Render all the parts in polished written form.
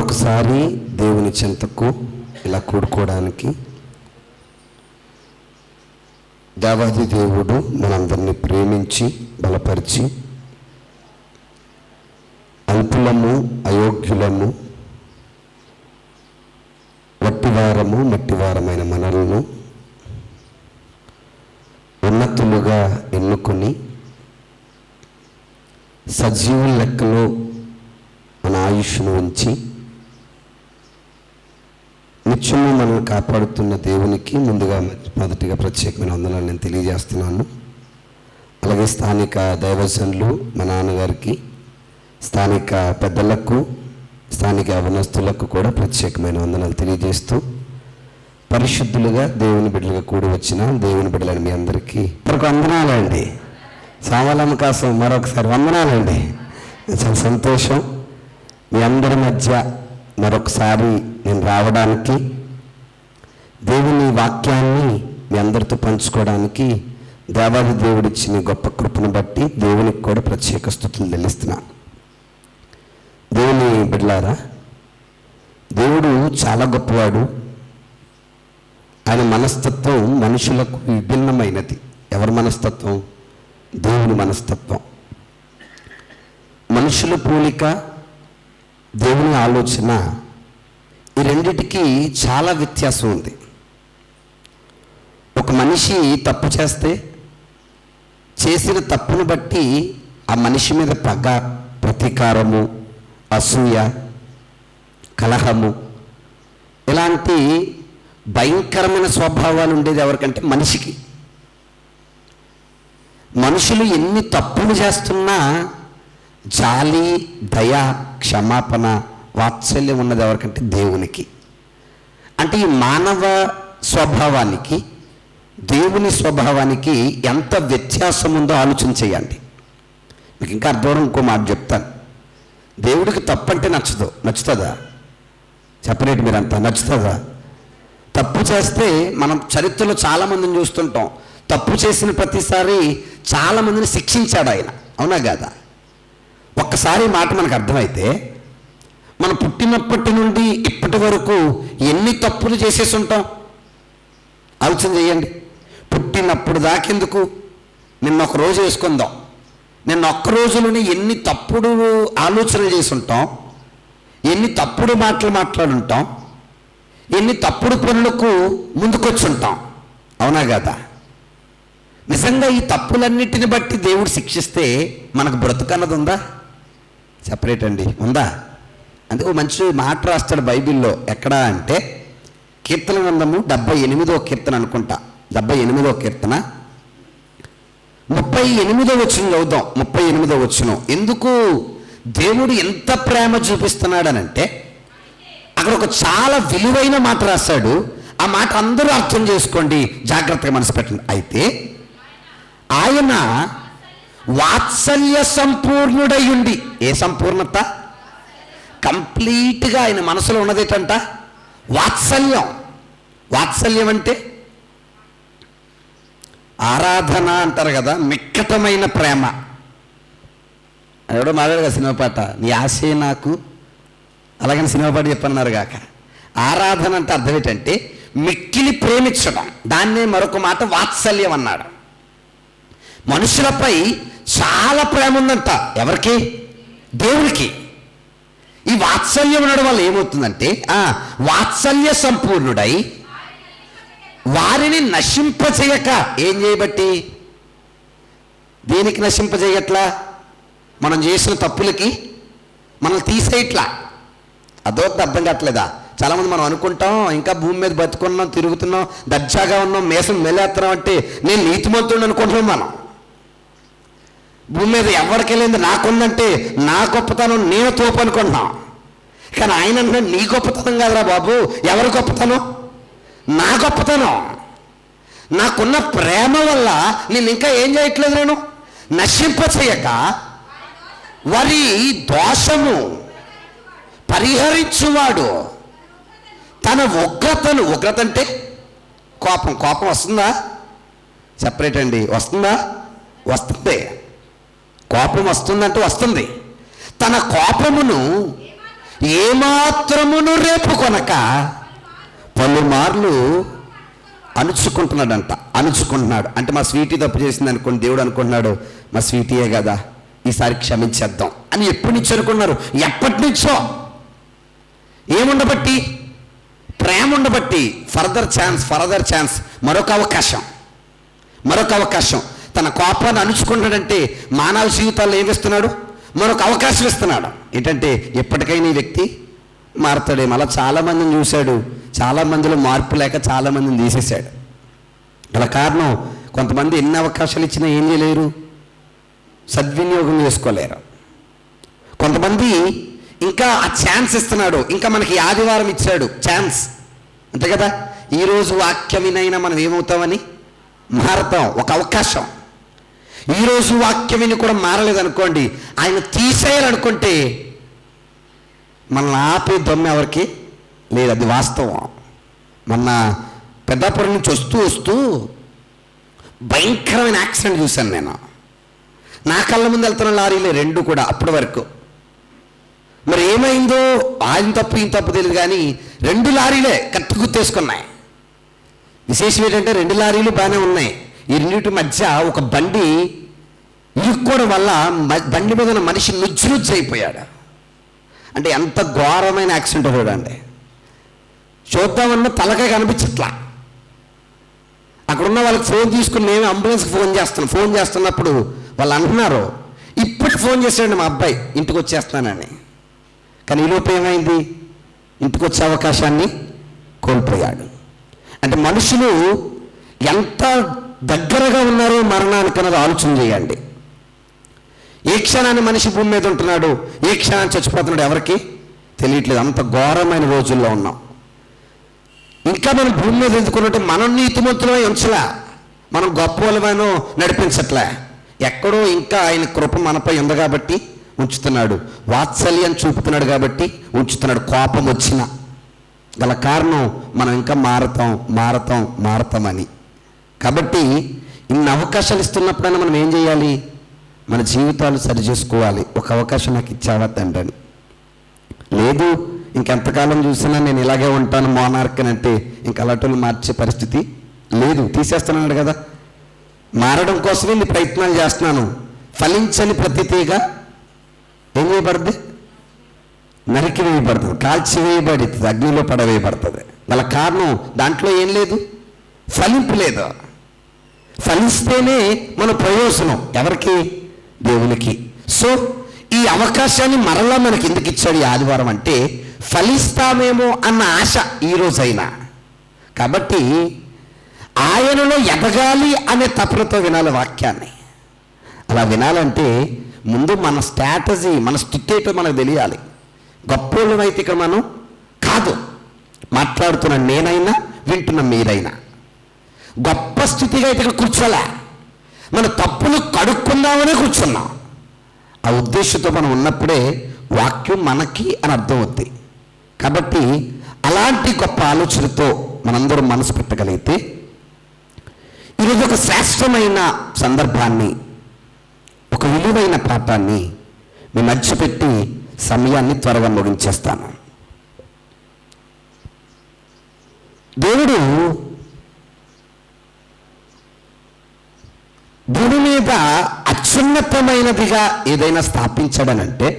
మరొకసారి దేవుని చెంతకు ఇలా కూడుకోవడానికి దేవాది దేవుడు మనందరినీ ప్రేమించి బలపరిచి అల్పులము అయోగ్యులము వట్టివారము మట్టివారమైన మనలను ఉన్నతులుగా ఎన్నుకొని సజీవుల లెక్కలో మన ఆయుష్ను ఉంచి నిత్యము మనల్ని కాపాడుతున్న దేవునికి ముందుగా మొదటిగా ప్రత్యేకమైన వందనాలు నేను తెలియజేస్తున్నాను. అలాగే స్థానిక దైవజనులు మా నాన్నగారికి, స్థానిక పెద్దలకు, స్థానిక యవనస్తులకు కూడా ప్రత్యేకమైన వందనాలు తెలియజేస్తూ పరిశుద్ధులుగా దేవుని బిడ్డలుగా కూడి వచ్చిన దేవుని బిడ్డలని మీ అందరికీ మరొక వందనాలండి. సామలమ్మ కోసం మరొకసారి వందనాలండి. చాలా సంతోషం మీ అందరి మధ్య మరొకసారి నేను రావడానికి, దేవుని వాక్యాన్ని మీ అందరితో పంచుకోవడానికి దేవాది దేవుడిచ్చిన గొప్ప కృపను బట్టి దేవునికి కూడా ప్రత్యేక స్తుతులు చెల్లిస్తున్నాను. దేవుని బిడ్డలారా, దేవుడు చాలా గొప్పవాడు. ఆయన మనస్తత్వం మనుషులకు విభిన్నమైనది. ఎవరి మనస్తత్వం? దేవుని మనస్తత్వం. మనుషుల పోలిక, దేవుని ఆలోచన, ఈ రెండిటికి చాలా వ్యత్యాసం ఉంది. ఒక మనిషి తప్పు చేస్తే చేసిన తప్పును బట్టి ఆ మనిషి మీద పగ, ప్రతీకారము, అసూయ, కలహము, ఇలాంటి భయంకరమైన స్వభావాలు ఉండేది ఎవరికంటే మనిషికి. మనుషులు ఎన్ని తప్పులు చేస్తున్నా జాలి, దయ, క్షమాపణ, వాత్సల్యం ఉన్నది ఎవరికంటే దేవునికి. అంటే ఈ మానవ స్వభావానికి దేవుని స్వభావానికి ఎంత వ్యత్యాసం ఉందో ఆలోచన చేయండి. మీకు ఇంకా అర్థం ఇంకో మాట చెప్తాను. దేవుడికి తప్పు అంటే నచ్చుతుందా? చెప్పలేండి మీరంతా, నచ్చుతుందా? తప్పు చేస్తే మనం చరిత్రలో చాలామందిని చూస్తుంటాం. తప్పు చేసిన ప్రతిసారి చాలామందిని శిక్షించాడు ఆయన, అవునా కాదా? ఒక్కసారి మాట మనకు అర్థమైతే మనం పుట్టినప్పటి నుండి ఇప్పటి వరకు ఎన్ని తప్పులు చేసేసి ఉంటాం ఆలోచన చేయండి. పుట్టినప్పుడు దాకెందుకు, నిన్న ఒక రోజు వేసుకుందాం, నిన్న ఒక్క రోజులోనే ఎన్ని తప్పుడు ఆలోచనలు చేసి ఉంటాం, ఎన్ని తప్పుడు మాటలు మాట్లాడుంటాం, ఎన్ని తప్పుడు పనులకు ముందుకొచ్చుంటాం, అవునా కదా? నిజంగా ఈ తప్పులన్నిటిని బట్టి దేవుడు శిక్షిస్తే మనకు బ్రతుకన్నది ఉందా? సెపరేట్ అండి, ఉందా? అందుకే మంచి మాట రాస్తాడు బైబిల్లో. ఎక్కడా అంటే కీర్తన గ్రంథము 78వ కీర్తన అనుకుంటా, 78వ కీర్తన 38వ వచనం చదువుదాం. 38వ వచనం. ఎందుకు దేవుడు ఎంత ప్రేమ చూపిస్తున్నాడనంటే అక్కడ ఒక చాలా విలువైన మాట రాశాడు. ఆ మాట అందరూ అర్థం చేసుకోండి, జాగ్రత్తగా మనసు పెట్టండి. అయితే ఆయన వాత్సల్య సంపూర్ణుడై ఉండి, ఏ సంపూర్ణత? కంప్లీట్గా ఆయన మనసులో ఉన్నదేటంట వాత్సల్యం. వాత్సల్యం అంటే ఆరాధన అంటారు కదా, మిక్కటమైన ప్రేమ. ఎవడో మాట్లాడు కదా సినిమా పాట, నీ ఆశే నాకు, అలాగని సినిమా పాట చెప్పన్నారు కాక. ఆరాధన అంటే అర్థం ఏంటంటే మిక్కిలి ప్రేమించడం. దాన్నే మరొక మాట వాత్సల్యం అన్నాడు. మనుషులపై చాలా ప్రేమ ఉందంట. ఎవరికి? దేవునికి. ఈ వాత్సల్యం ఉండడం వల్ల ఏమవుతుందంటే వాత్సల్య సంపూర్ణుడై వారిని నశింపచేయక, ఏం చేయబట్టి? దేనికి నశింపచేయట్లా? మనం చేసిన తప్పులకి మనం తీసేయట్లా. అదొద్దు, అర్థం కావట్లేదా? చాలామంది మనం అనుకుంటాం ఇంకా భూమి మీద బతుకున్నాం, తిరుగుతున్నాం, దర్జాగా ఉన్నాం, మేసం మెలేస్తున్నాం అంటే నేను నీతిమంతుడు అనుకుంటున్నాం. మనం భూమి మీద ఎవరికి వెళ్ళింది నాకుందంటే నా గొప్పతనం నేను తోపు అనుకుంటున్నాం. కానీ ఆయన అంటే నీ గొప్పతనం కాదురా బాబు. ఎవరి గొప్పతనం? నా గొప్పతనం. నాకున్న ప్రేమ వల్ల నేను ఇంకా ఏం చేయట్లేదు, నేను నశింపచేయక వారి దోషము పరిహరించువాడు. తన ఉగ్రత అంటే కోపం వస్తుందా? సెపరేట్ అండి. వస్తుందా? వస్తుంది. కోపం వస్తుందంటే వస్తుంది. తన కోపమును ఏమాత్రమును రేపు కొనక పలుమార్లు అణుచుకుంటున్నాడు. అంటే మా స్వీటీ తప్పు చేసింది అనుకోండి, దేవుడు అనుకుంటున్నాడు మా స్వీటీయే కదా, ఈసారి క్షమించేద్దాం అని ఎప్పటి నుంచి అనుకున్నారు? ఎప్పటి నుంచో. ఏముండబట్టి? ప్రేమ ఉండబట్టి. ఫర్దర్ ఛాన్స్, మరొక అవకాశం. తన కోపాన్ని అణుచుకుంటాడంటే మానవ జీవితాల్లో ఏమిస్తున్నాడు? మరొక అవకాశం ఇస్తున్నాడు. ఏంటంటే ఎప్పటికైనా ఈ వ్యక్తి మారుతాడేమో. అలా చాలామందిని చూశాడు, చాలామందిలో మార్పు లేక చాలామందిని తీసేశాడు. గల కారణం, కొంతమంది ఎన్ని అవకాశాలు ఇచ్చినా ఏం చేయలేరు, సద్వినియోగం చేసుకోలేరు. కొంతమంది ఇంకా ఆ ఛాన్స్ ఇస్తున్నాడు, ఇంకా మనకి ఆదివారం ఇచ్చాడు ఛాన్స్, అంతే కదా. ఈరోజు వాక్యం వినైనా మనం ఏమవుతామని మారతాం, ఒక అవకాశం. ఈరోజు వాక్యం విని కూడా మారలేదనుకోండి, ఆయన తీసేయాలనుకుంటే మనల్ని ఆపే దొమ్మ ఎవరికి లేదు, అది వాస్తవం. మొన్న పెద్దాపురం నుంచి వస్తూ భయంకరమైన యాక్సిడెంట్ చూశాను నేను. నా కళ్ళ ముందు వెళ్తున్న లారీలే రెండు కూడా అప్పటి వరకు. మరి ఏమైందో ఆయన తప్పు ఈయన తప్పు తెలియదు, కానీ రెండు లారీలే కత్తి గుర్తేసుకున్నాయి. విశేషం ఏంటంటే రెండు లారీలు బాగానే ఉన్నాయి, ఈ రెండింటి మధ్య ఒక బండి ఇరుక్కోవడం వల్ల బండి మీద ఉన్న మనిషి నుజ్జు అయిపోయాడు. అంటే ఎంత ఘోరమైన యాక్సిడెంట్ చూడండి. చూద్దామన్నా తలకాయ కనిపించట్లా. అక్కడున్న వాళ్ళకి ఫోన్ తీసుకుని మేము అంబులెన్స్కి ఫోన్ చేస్తున్నప్పుడు వాళ్ళు అంటున్నారు, ఇప్పుడు ఫోన్ చేశాడు మా అబ్బాయి ఇంటికి వచ్చేస్తానని. కానీ ఈలోపు ఏమైంది? ఇంటికి వచ్చే అవకాశాన్ని కోల్పోయాడు. అంటే మనుషులు ఎంత దగ్గరగా ఉన్నారో మరణానికి అన్నది ఆలోచన చేయండి. ఏ క్షణాన్ని మనిషి భూమి మీద ఉంటున్నాడు, ఏ క్షణాన్ని చచ్చిపోతున్నాడు ఎవరికి తెలియట్లేదు. అంత ఘోరమైన రోజుల్లో ఉన్నాం. ఇంకా మనం భూమి మీద ఎందుకున్నట్టు మనం నీతిమంతులమై ఉంచలే, మనం గొప్ప వాళ్ళమైనా నడిపించట్లే. ఎక్కడో ఇంకా ఆయన కృప మనపై ఉంది కాబట్టి ఉంచుతున్నాడు, వాత్సల్యం చూపుతున్నాడు కాబట్టి ఉంచుతున్నాడు. కోపం వచ్చిన గల కారణం మనం ఇంకా మారతామని. కాబట్టి ఇన్ని అవకాశాలు ఇస్తున్నప్పుడైనా మనం ఏం చేయాలి? మన జీవితాలు సరి చేసుకోవాలి. ఒక అవకాశం నాకు ఇచ్చావా తండ్రి? లేదు ఇంకెంతకాలం చూసినా నేను ఇలాగే ఉంటాను మోనార్క్ అని అంటే ఇంక అలాంటి మార్చే పరిస్థితి లేదు, తీసేస్తున్నాడు కదా. మారడం కోసమే నీ ప్రయత్నాలు చేస్తున్నాను. ఫలించని ప్రతి తీగ ఏం చేయబడుతుంది? నరికి వేయబడుతుంది, కాల్చి వేయబడుతుంది, అగ్నిలో పడవేయబడుతుంది. గల కారణం దాంట్లో ఏం లేదు, ఫలింపు లేదు. ఫలిస్తేనే మన ప్రయోజనం ఎవరికి? దేవునికి. సో ఈ అవకాశాన్ని మరలా మనకి ఎందుకు ఇచ్చాడు ఈ ఆదివారం అంటే ఫలిస్తామేమో అన్న ఆశ ఈరోజైనా. కాబట్టి ఆయనలో ఎదగాలి అనే తపనతో వినాలి వాక్యాన్ని. అలా వినాలంటే ముందు మన స్ట్రాటజీ, మన స్థితి ఏంటో మనకు తెలియాలి. గొప్పోళ్ళం అయితే ఇక్కడ మనం కాదు, మాట్లాడుతున్న నేనైనా వింటున్న మీరైనా గొప్ప స్థితిగా అయితే ఇక్కడ కూర్చోలే, మన తప్పులు కడుక్కుందామనే కూర్చున్నాం. ఆ ఉద్దేశంతో మనం ఉన్నప్పుడే వాక్యం మనకి అని అర్థం అవుతుంది. కాబట్టి అలాంటి గొప్ప ఆలోచనతో మనందరం మనసు పెట్టగలిగితే ఈరోజు ఒక శ్రేష్టమైన సందర్భాన్ని, ఒక విలువైన పాఠాన్ని మీ మధ్య పెట్టి సమయాన్ని త్వరగా ముగించేస్తాను. దేవుడు భూమి మీద అత్యున్నతమైనదిగా ఏదైనా స్థాపించాడనంటే,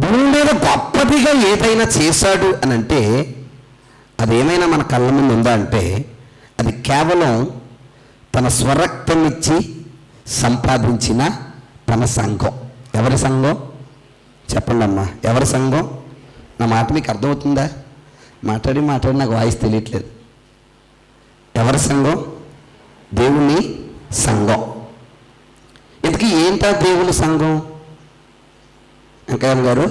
భూమి మీద గొప్పదిగా ఏదైనా చేశాడు అనంటే అదేమైనా మన కళ్ళ ముందు ఉందా అంటే అది కేవలం తన స్వరక్తం ఇచ్చి సంపాదించిన తన సంఘం. ఎవరి సంఘం చెప్పండి అమ్మా, ఎవరి సంఘం? నా మాట మీకు అర్థమవుతుందా? మాట్లాడి నాకు వాయిస్ తెలియట్లేదు. ఎవరి సంఘం? దేవుని సంఘం. ఇంతకీ ఏంటా దేవుని సంఘం? వెంకయ్య గారు,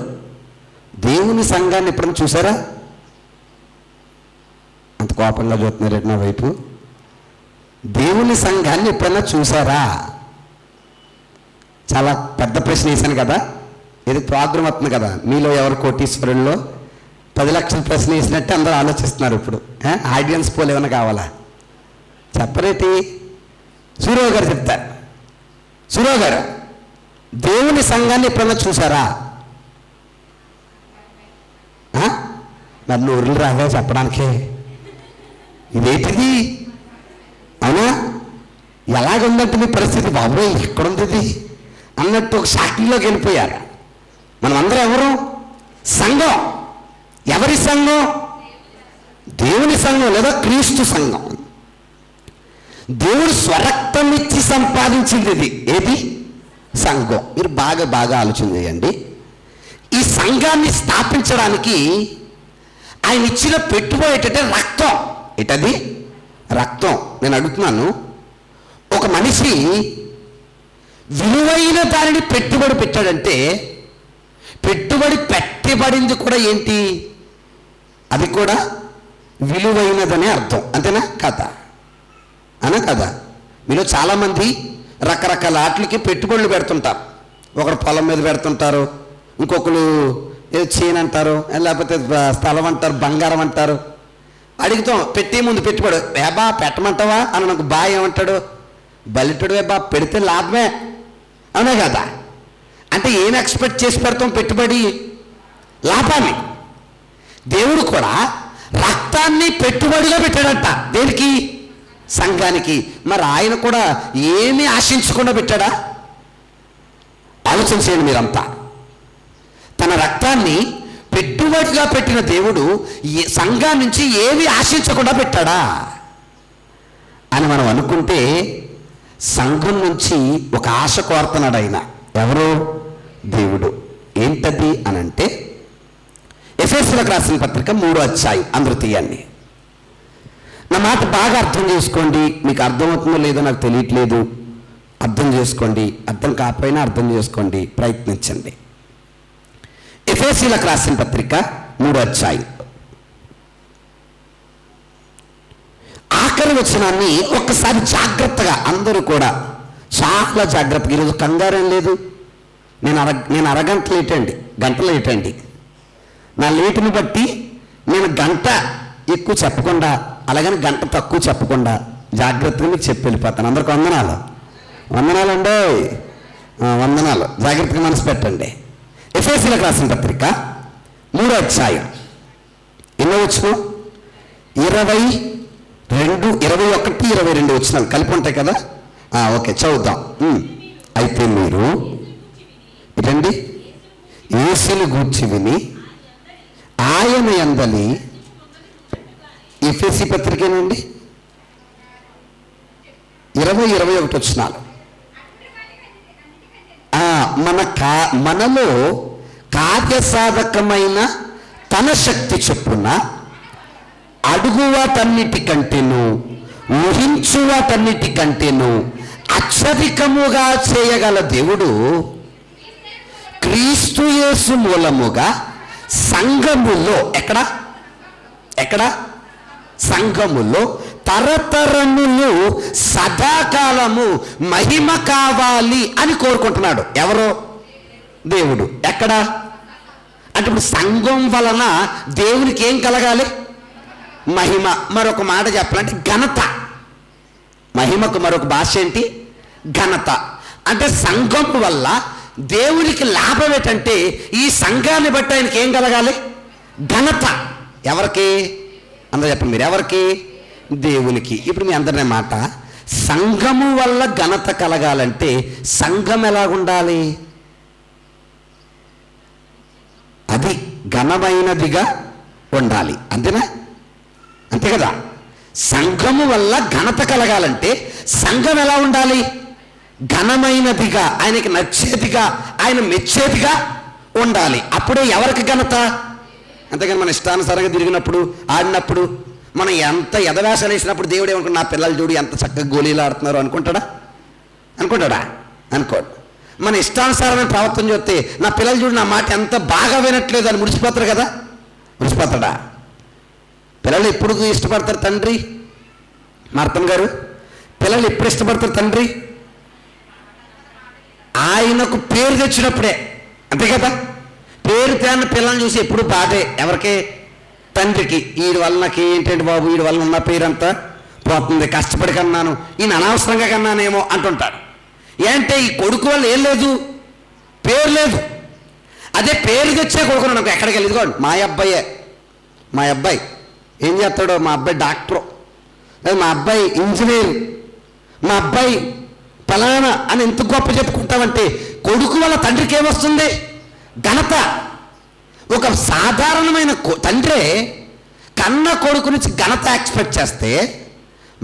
దేవుని సంఘాన్ని ఎప్పుడైనా చూసారా? అంత కోపంగా చూస్తున్నారు నా వైపు. దేవుని సంఘాన్ని ఎప్పుడైనా చూసారా? చాలా పెద్ద ప్రశ్న వేశాను కదా. ఇది ప్రోగ్రాం అవుతుంది కదా, మీలో ఎవరు కోటీశ్వరుల్లో 10 లక్షల ప్రశ్న వేసినట్టే అందరూ ఆలోచిస్తున్నారు. ఇప్పుడు ఆడియన్స్ పోలు ఏమైనా కావాలా? చెప్పరేటి? సూర్యరావు గారు చెప్తారు. సూర్యరావు గారు, దేవుని సంఘాన్ని ఎప్పుడైనా చూసారా? మరి నోరులు రాగా చెప్పడానికే ఇదేంటిది? అవునా? ఎలాగుందంటే మీ పరిస్థితి, బాబోయ్ ఎక్కడుంది ఇది అన్నట్టు ఒక షాకింగ్లోకి వెళ్ళిపోయారు. మనం అందరం ఎవరు? సంఘం. ఎవరి సంఘం? దేవుని సంఘం లేదా క్రీస్తు సంఘం. దేవుడు స్వరక్తం ఇచ్చి సంపాదించింది ఇది. ఏది? సంఘం. మీరు బాగా బాగా ఆలోచన చేయండి. ఈ సంఘాన్ని స్థాపించడానికి ఆయన ఇచ్చిన పెట్టుబడి ఏంటంటే రక్తం. ఏంటది? రక్తం. నేను అడుగుతున్నాను, ఒక మనిషి విలువైన దానిని పెట్టుబడి పెట్టాడంటే పెట్టుబడి పెట్టబడింది కూడా ఏంటి? అది కూడా విలువైనదనే అర్థం. అంతేనా కదా? అనా కదా? మీలో చాలామంది రకరకాల ఆటలకి పెట్టుబడులు పెడుతుంటారు. ఒకరు పొలం మీద పెడుతుంటారు, ఇంకొకరు ఏదో చేను అంటారు, లేకపోతే స్థలం అంటారు, బంగారం అంటారు. అడుగుతాం పెట్టే ముందు పెట్టుబడి, బా పెట్టమంటావా అని నాకు బా ఏమంటాడు? బలిటుడు బా పెడితే లాభమే. అవునా కదా? అంటే ఏం ఎక్స్పెక్ట్ చేసి పెడతాం? పెట్టుబడి లాభాన్ని. దేవుడు కూడా రక్తాన్ని పెట్టుబడిగా పెట్టాడంట. దేనికి? సంఘానికి. మరి ఆయన కూడా ఏమీ ఆశించకుండా పెట్టాడా? ఆలోచన చేయండి మీరంతా. తన రక్తాన్ని పెట్టుబడిగా పెట్టిన దేవుడు సంఘం నుంచి ఏమీ ఆశించకుండా పెట్టాడా అని మనం అనుకుంటే, సంఘం నుంచి ఒక ఆశ కోరుతున్నాడు ఆయన. ఎవరు? దేవుడు. ఏంటది అనంటే ఎఫెసీయులకు రాసిన పత్రిక 3వ అధ్యాయం. అందరూ తీయండి. నా మాట బాగా అర్థం చేసుకోండి. మీకు అర్థమవుతుందో లేదో నాకు తెలియట్లేదు. అర్థం చేసుకోండి. అర్థం కాకపోయినా అర్థం చేసుకోండి, ప్రయత్నించండి. ఎఫెసీయులకు రాసిన పత్రిక 3వ అధ్యాయం ఆఖరి వచనాన్ని ఒక్కసారి జాగ్రత్తగా అందరూ కూడా చాలా జాగ్రత్తగా. ఈరోజు కంగారేం లేదు. నేను అరగంట లేటండి, గంట లేటండి. నా లేటుని బట్టి నేను గంట ఎక్కువ చెప్పకుండా, అలాగని గంట తక్కువ చెప్పకుండా జాగ్రత్తగా మీకు చెప్పి వెళ్ళిపోతాను. అందరికి వందనాలు. వందనాలు అండి, వందనాలు. జాగ్రత్తగా మనసు పెట్టండి. ఎఫెసీయులకు రాసిన పత్రిక 3వ అధ్యాయం ఎన్నో వచనం? 22, 21, 22 వచనాలు కలిపి ఉంటాయి కదా? ఓకే, చదువుతాం. అయితే మీరు రండి, యేసుని గూర్చి విని ఆయన యందలి. ఎఫెసీ పత్రికేనండి 20, 21 వచనాలు. మనలో కార్యసాధకమైన తన శక్తి చొప్పున అడుగువాటన్నిటికంటేను ఊహించువాటన్నిటికంటేను అత్యధికముగా చేయగల దేవుడు క్రీస్తు యేసు మూలముగా సంఘములో ఎక్కడ సంఘములో తరతరములు సదాకాలము మహిమ కావాలి అని కోరుకుంటున్నాడు. ఎవరో? దేవుడు. ఎక్కడ అంటే ఇప్పుడు సంఘం వలన దేవునికి ఏం కలగాలి? మహిమ. మరొక మాట చెప్పాలంటే ఘనత. మహిమకు మరొక భాష ఏంటి? ఘనత. అంటే సంఘం వల్ల దేవునికి లాభం ఏంటంటే ఈ సంఘాన్ని బట్టి ఆయనకి ఏం కలగాలి? ఘనత. ఎవరికి? అందరూ చెప్పండి మీరు. ఎవరికి? దేవునికి. ఇప్పుడు మీ అందరినీ మాట, సంఘము వల్ల ఘనత కలగాలంటే సంఘం ఎలాగుండాలి? అది ఘనమైనదిగా ఉండాలి. అంతేనా? అంతే కదా? సంఘము వల్ల ఘనత కలగాలంటే సంఘం ఎలా ఉండాలి? ఘనమైనదిగా, ఆయనకి నచ్చేదిగా, ఆయన మెచ్చేదిగా ఉండాలి. అప్పుడే ఎవరికి ఘనత? అంతేగాని మన ఇష్టానుసారంగా తిరిగినప్పుడు, ఆడినప్పుడు, మనం ఎంత ఎదవేషాలు వేసినప్పుడు దేవుడు ఏమనుకుంటా, నా పిల్లలు చూడు ఎంత చక్కగా గోళీలు ఆడుతున్నారు అనుకుంటాడా? అనుకోడు. మన ఇష్టానుసారమైన ప్రవర్తన చూస్తే నా పిల్లలు చూడు నా మాట ఎంత బాగా వినట్లేదు అని ముడిచిపోతారు కదా? ముడిచిపోతాడా? పిల్లలు ఎప్పుడు ఇష్టపడతారు తండ్రి? మార్తన్ గారు, పిల్లలు ఎప్పుడు ఇష్టపడతారు తండ్రి? ఆయనకు పేరు తెచ్చినప్పుడే. అంతే కదా? పేరు తేన్న పిల్లల్ని చూసి ఎప్పుడు బాధే. ఎవరికి? తండ్రికి. వీడి వల్ల నాకు ఏంటంటే బాబు, వీడి వల్ల ఉన్న పేరంతా పోతుంది, కష్టపడి కన్నాను, ఈయన అనవసరంగా కన్నానేమో అంటుంటాడు. ఏంటే ఈ కొడుకు వల్ల ఏం లేదు? పేరు లేదు. అదే పేరు తెచ్చే కొడుకున్నాడు, ఎక్కడికి వెళ్ళి ఇదిగోండి మా అబ్బాయే, మా అబ్బాయి ఏం చేస్తాడో, మా అబ్బాయి డాక్టరు, లేదా మా అబ్బాయి ఇంజనీర్, మా అబ్బాయి ఫలానా అని ఎంత గొప్ప చెప్పుకుంటామంటే కొడుకు వల్ల తండ్రికి ఏమొస్తుంది? ఘనత. ఒక సాధారణమైన తండ్రే కన్న కొడుకు నుంచి ఘనత ఎక్స్పెక్ట్ చేస్తే,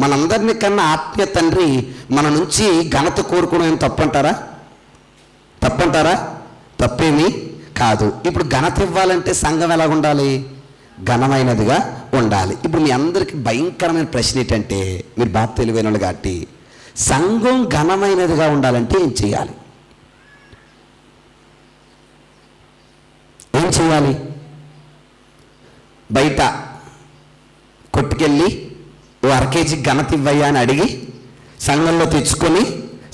మనందరినీ కన్నా ఆత్మీయ తండ్రి మన నుంచి ఘనత కోరుకోవడం ఏం తప్పంటారా? తప్పేమీ కాదు. ఇప్పుడు ఘనత ఇవ్వాలంటే సంఘం ఎలా ఉండాలి? ఘనమైనదిగా ఉండాలి. ఇప్పుడు మీ అందరికీ భయంకరమైన ప్రశ్న ఏంటంటే, మీరు బాగా తెలివైన వాళ్ళు కాబట్టి, సంఘం ఘనమైనదిగా ఉండాలంటే ఏం చేయాలి? బయట కొట్టుకెళ్ళి ఓ 1/2 కేజీ ఘనత ఇవ్వయ్యా అని అడిగి సంఘంలో తెచ్చుకొని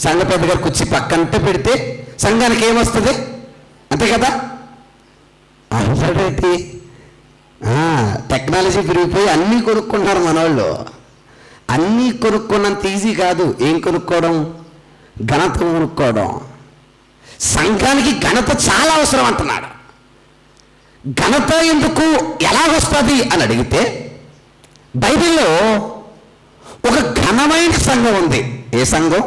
సంఘ పెద్ద గారు కూర్చి పక్కంటే పెడితే సంఘానికి ఏమొస్తుంది? అంతే కదా. ఆల్రెడీ టెక్నాలజీ పెరిగిపోయి అన్నీ కొనుక్కుంటున్నారు మనవాళ్ళు. అన్నీ కొనుక్కున్నంత ఈజీ కాదు. ఏం కొనుక్కోవడం? ఘనత కొనుక్కోవడం. సంఘానికి ఘనత చాలా అవసరం అంటున్నాడు. ఘనత ఎందుకు, ఎలా వస్తుంది అని అడిగితే, బైబిల్లో ఒక ఘనమైన సంఘం ఉంది. ఏ సంఘం?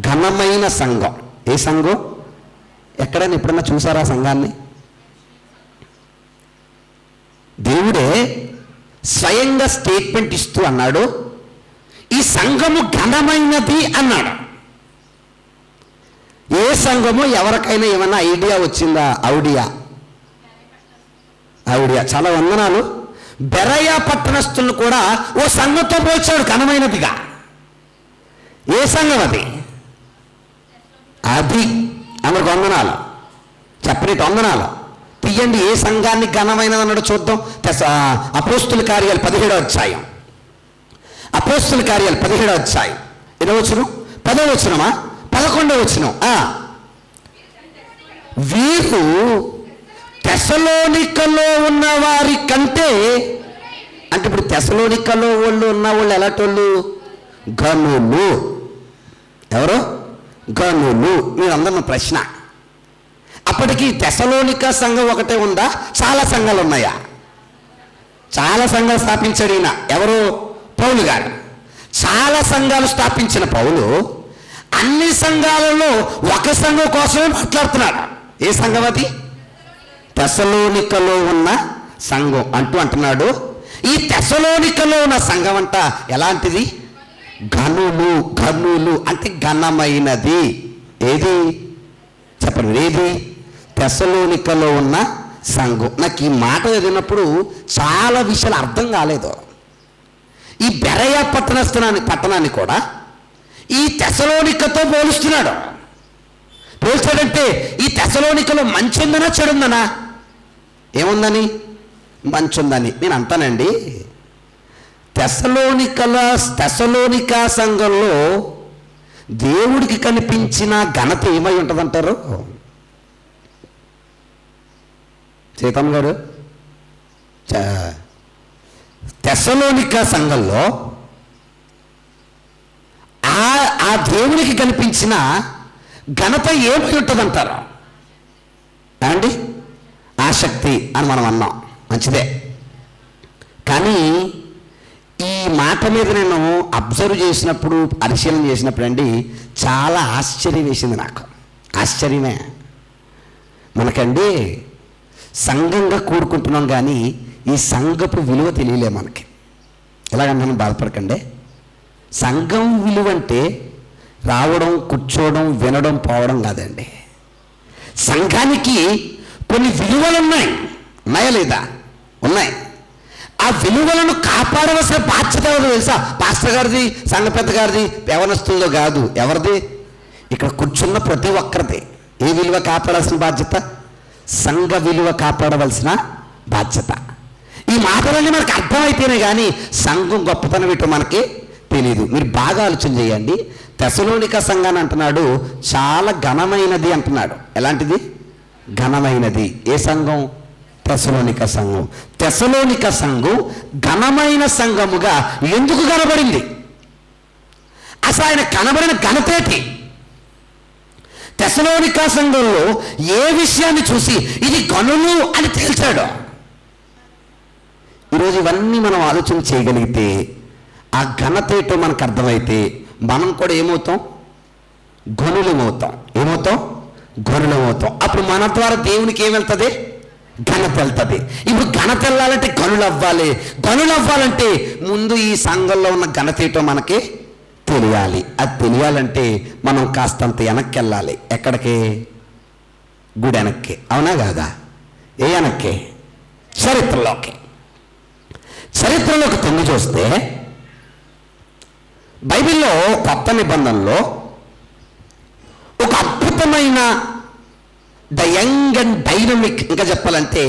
ఘనమైన సంఘం. ఏ సంఘం? ఎక్కడైనా ఎప్పుడన్నా చూసారా సంఘాన్ని? దేవుడే స్వయంగా స్టేట్మెంట్ ఇస్తూ అన్నాడు, ఈ సంఘము ఘనమైనది అన్నాడు. ఏ సంఘము? ఎవరికైనా ఏమన్నా ఐడియా వచ్చిందా? ఔడియా. చాలా వందనాలు. బెరయ పట్టణస్థులను కూడా ఓ సంఘంతో పోల్చాడు ఘనమైనదిగా. ఏ సంఘం అది? అందరికి వందనాలు. చెప్పని వందనాలు తీయండి. ఏ సంఘాన్ని ఘనమైనది అన్నాడు చూద్దాం. అపోస్తుల కార్యాలు 17వ అధ్యాయం. అపోస్తుల కార్యాలు 17వ అధ్యాయం 20వ వచనం, 10వ వచనమా 11వ వచనం. వీరు తెసలోనికలో ఉన్న వారి కంటే, అంటే ఇప్పుడు తెసలోనికలో ఉన్న వాళ్ళు ఎలాంటోళ్ళు? గనులు. ఎవరు? గనులు. మీరందరూ ప్రశ్న, అప్పటికి తెసలోనిక సంఘం ఒకటే ఉందా? చాలా సంఘాలు ఉన్నాయా? చాలా సంఘాలు స్థాపించాడు ఈయన. ఎవరు? పౌలు గారు. చాలా సంఘాలు స్థాపించిన పౌలు అన్ని సంఘాలలో ఒక సంఘం కోసమే మాట్లాడుతున్నాడు. ఏ సంఘం అది? తెసలోనికలో ఉన్న సంఘం అంటున్నాడు. ఈ తెసలోనికలో ఉన్న సంఘం అంట ఎలాంటిది? గనులు అంటే ఘనమైనది. ఏది చెప్పండి? ఏది? తెసలోనికలో ఉన్న సంఘం. నాకు ఈ మాట చదివినప్పుడు చాలా విషయాలు అర్థం కాలేదు. ఈ బెరయ పట్టణాన్ని కూడా ఈ తెసలోనికతో పోలుస్తున్నాడు. పోల్చాడంటే ఈ తెసలోనికలో మంచి ఉందనా చెడుందనా? ఏముందని? మంచి ఉందని. నేను అంటానండి, తెసలోనికా సంఘంలో దేవుడికి కనిపించిన ఘనత ఏమై ఉంటుందంటారు? సీతమ్మ గారు, తెసలోనికా సంఘంలో ఆ దేవునికి కనిపించిన ఘనత ఏమై ఉంటుందంటారు అండి? ఆసక్తి అని మనం అన్నాం, మంచిదే. కానీ ఈ మాట మీద నేను అబ్జర్వ్ చేసినప్పుడు, పరిశీలన చేసినప్పుడు అండి, చాలా ఆశ్చర్యం వేసింది నాకు. ఆశ్చర్యమే. మనకండి సంఘంగా కూడుకుంటున్నాం కానీ ఈ సంఘపు విలువ తెలియలే మనకి. ఎలాగంటే బాధపడకండి. సంఘం విలువ అంటే రావడం, కూర్చోవడం, వినడం, పోవడం కాదండి. సంఘానికి కొన్ని విలువలు ఉన్నాయా లేదా? ఉన్నాయి. ఆ విలువలను కాపాడవలసిన బాధ్యత ఎవరు తెలుసా? పాస్టర్ గారిది, సంఘ పెద్ద గారిది, యవనస్తుల్లో కాదు. ఎవరిది? ఇక్కడ కూర్చున్న ప్రతి ఒక్కరిది. ఏ విలువ కాపాడాల్సిన బాధ్యత? సంఘ విలువ కాపాడవలసిన బాధ్యత. ఈ మాటలన్నీ మనకు అర్థమైతేనే కానీ సంఘం గొప్పతనం ఏంటో మనకి తెలియదు. మీరు బాగా ఆలోచన చేయండి. తెసలోనిక సంఘాన్ని అంటున్నాడు చాలా ఘనమైనది అంటున్నాడు. ఎలాంటిది? ఘనమైనది. ఏ సంఘం? తెసలోనిక సంఘం. తెసలోనిక సంఘం ఘనమైన సంఘముగా ఎందుకు కనబడింది? అసలు ఆయన కనబడిన ఘనతేటి? తెసలోనిక సంఘంలో ఏ విషయాన్ని చూసి ఇది గనులు అని తేల్చాడు? ఈరోజు ఇవన్నీ మనం ఆలోచన చేయగలిగితే, ఆ ఘనత ఏంటో మనకు అర్థమైతే మనం కూడా ఏమవుతాం? గనులమవుతాం. ఏమవుతాం? గనులమవుతాం. అప్పుడు మన ద్వారా దేవునికి ఏం వెళ్తుంది? ఘనత వెళ్తుంది. ఇప్పుడు ఘనత వెళ్ళాలంటే గనులు అవ్వాలి. గనులు అవ్వాలంటే ముందు ఈ సంఘంలో ఉన్న ఘనత ఏంటో మనకి తెలియాలి. అది తెలియాలంటే మనం కాస్తంత వెనక్కి వెళ్ళాలి. ఎక్కడికి? గుడి వెనక్కి. అవునా కాదా? ఏ వెనక్కి? చరిత్రలోకి. చరిత్రలోకి తొంగి చూస్తే బైబిల్లో కొత్త నిబంధనలో ఒక అద్భుతమైన ద యంగ్ అండ్ డైనమిక్, ఇంకా చెప్పాలంటే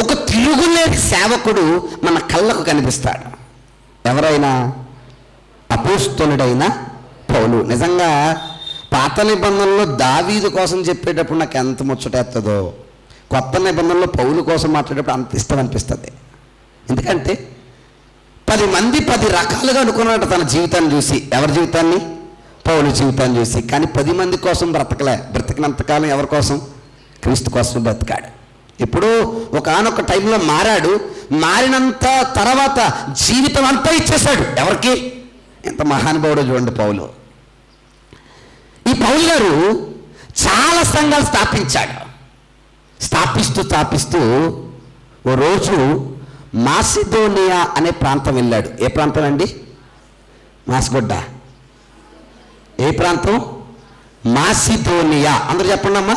ఒక తిరుగులేని సేవకుడు మన కళ్ళకు కనిపిస్తాడు. ఎవరైనా? అపోస్తలుడైన పౌలు. నిజంగా పాత నిబంధనలో దావీదు కోసం చెప్పేటప్పుడు నాకు ఎంత ముచ్చటేస్తుందో, కొత్త నిబంధనలో పౌలు కోసం మాట్లాడేటప్పుడు అంత ఇష్టం అనిపిస్తుంది. ఎందుకంటే 10 మంది 10 రకాలుగా అనుకున్నాడు తన జీవితాన్ని చూసి. ఎవరి జీవితాన్ని? పౌలు జీవితాన్ని చూసి. కానీ 10 మంది కోసం బ్రతికినంతకాలం ఎవరి కోసం? క్రీస్తు కోసం బ్రతికాడు. ఇప్పుడు ఒకానొక టైంలో మారాడు. మారినంత తర్వాత జీవితం అంతా ఇచ్చేశాడు. ఎవరికి? ఎంత మహానుభావుడు చూడండి పౌలు. ఈ పౌలు గారు చాలా సంఘాలు స్థాపించాడు. స్థాపిస్తూ ఓ రోజు మాసిదోనియా అనే ప్రాంతం వెళ్ళాడు. ఏ ప్రాంతం అండి? మాస్గొడ్డ. ఏ ప్రాంతం? మాసిదోనియా. అందరూ చెప్పండి అమ్మా.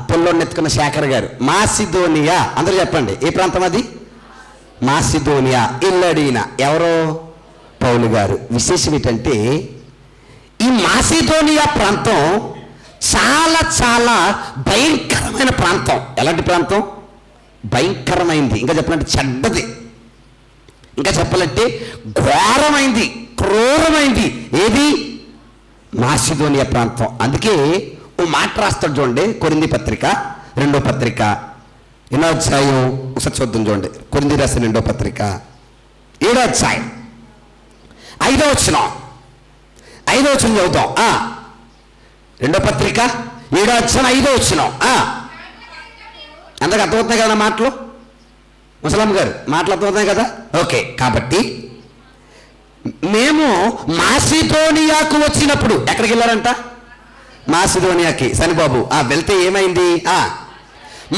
పొల్లోని ఎత్తుకున్న శేఖర్ గారు. మాసిదోనియా. అందరూ చెప్పండి. ఏ ప్రాంతం అది? మాసిదోనియా. ఇల్లడిన ఎవరో? పౌలు గారు. విశేషం ఏంటంటే ఈ మాసిదోనియా ప్రాంతం చాలా చాలా భయంకరమైన ప్రాంతం. ఎలాంటి ప్రాంతం? భయంకరమైంది. ఇంకా చెప్పాలంటే చెడ్డది. ఇంకా చెప్పాలంటే ఘోరమైంది, క్రూరమైంది. ఏది? మాసిదోనియా ప్రాంతం. అందుకే ఓ మాట రాస్తాడు చూడండి. కొరింథీ పత్రిక 2వ పత్రిక 8వ అధ్యాయం ఒకసారి చూద్దాం చూడండి. కొరింథీ రాసిన 2వ పత్రిక 7వ అధ్యాయం 5వ వచనం. 5వ వచనం చదువుతాం. 2వ పత్రిక 7వ అధ్యాయం 5వ వచనం. అందరికి అర్థమవుతున్నాయి కదా మాటలు? ముసలమ్మ గారు మాటలు అర్థమవుతున్నాయి కదా? ఓకే. కాబట్టి మేము మాసిదోనియాకు వచ్చినప్పుడు ఎక్కడికి వెళ్ళారంట? మాసిదోనియాకి. సనిబాబు వెళ్తే ఏమైంది?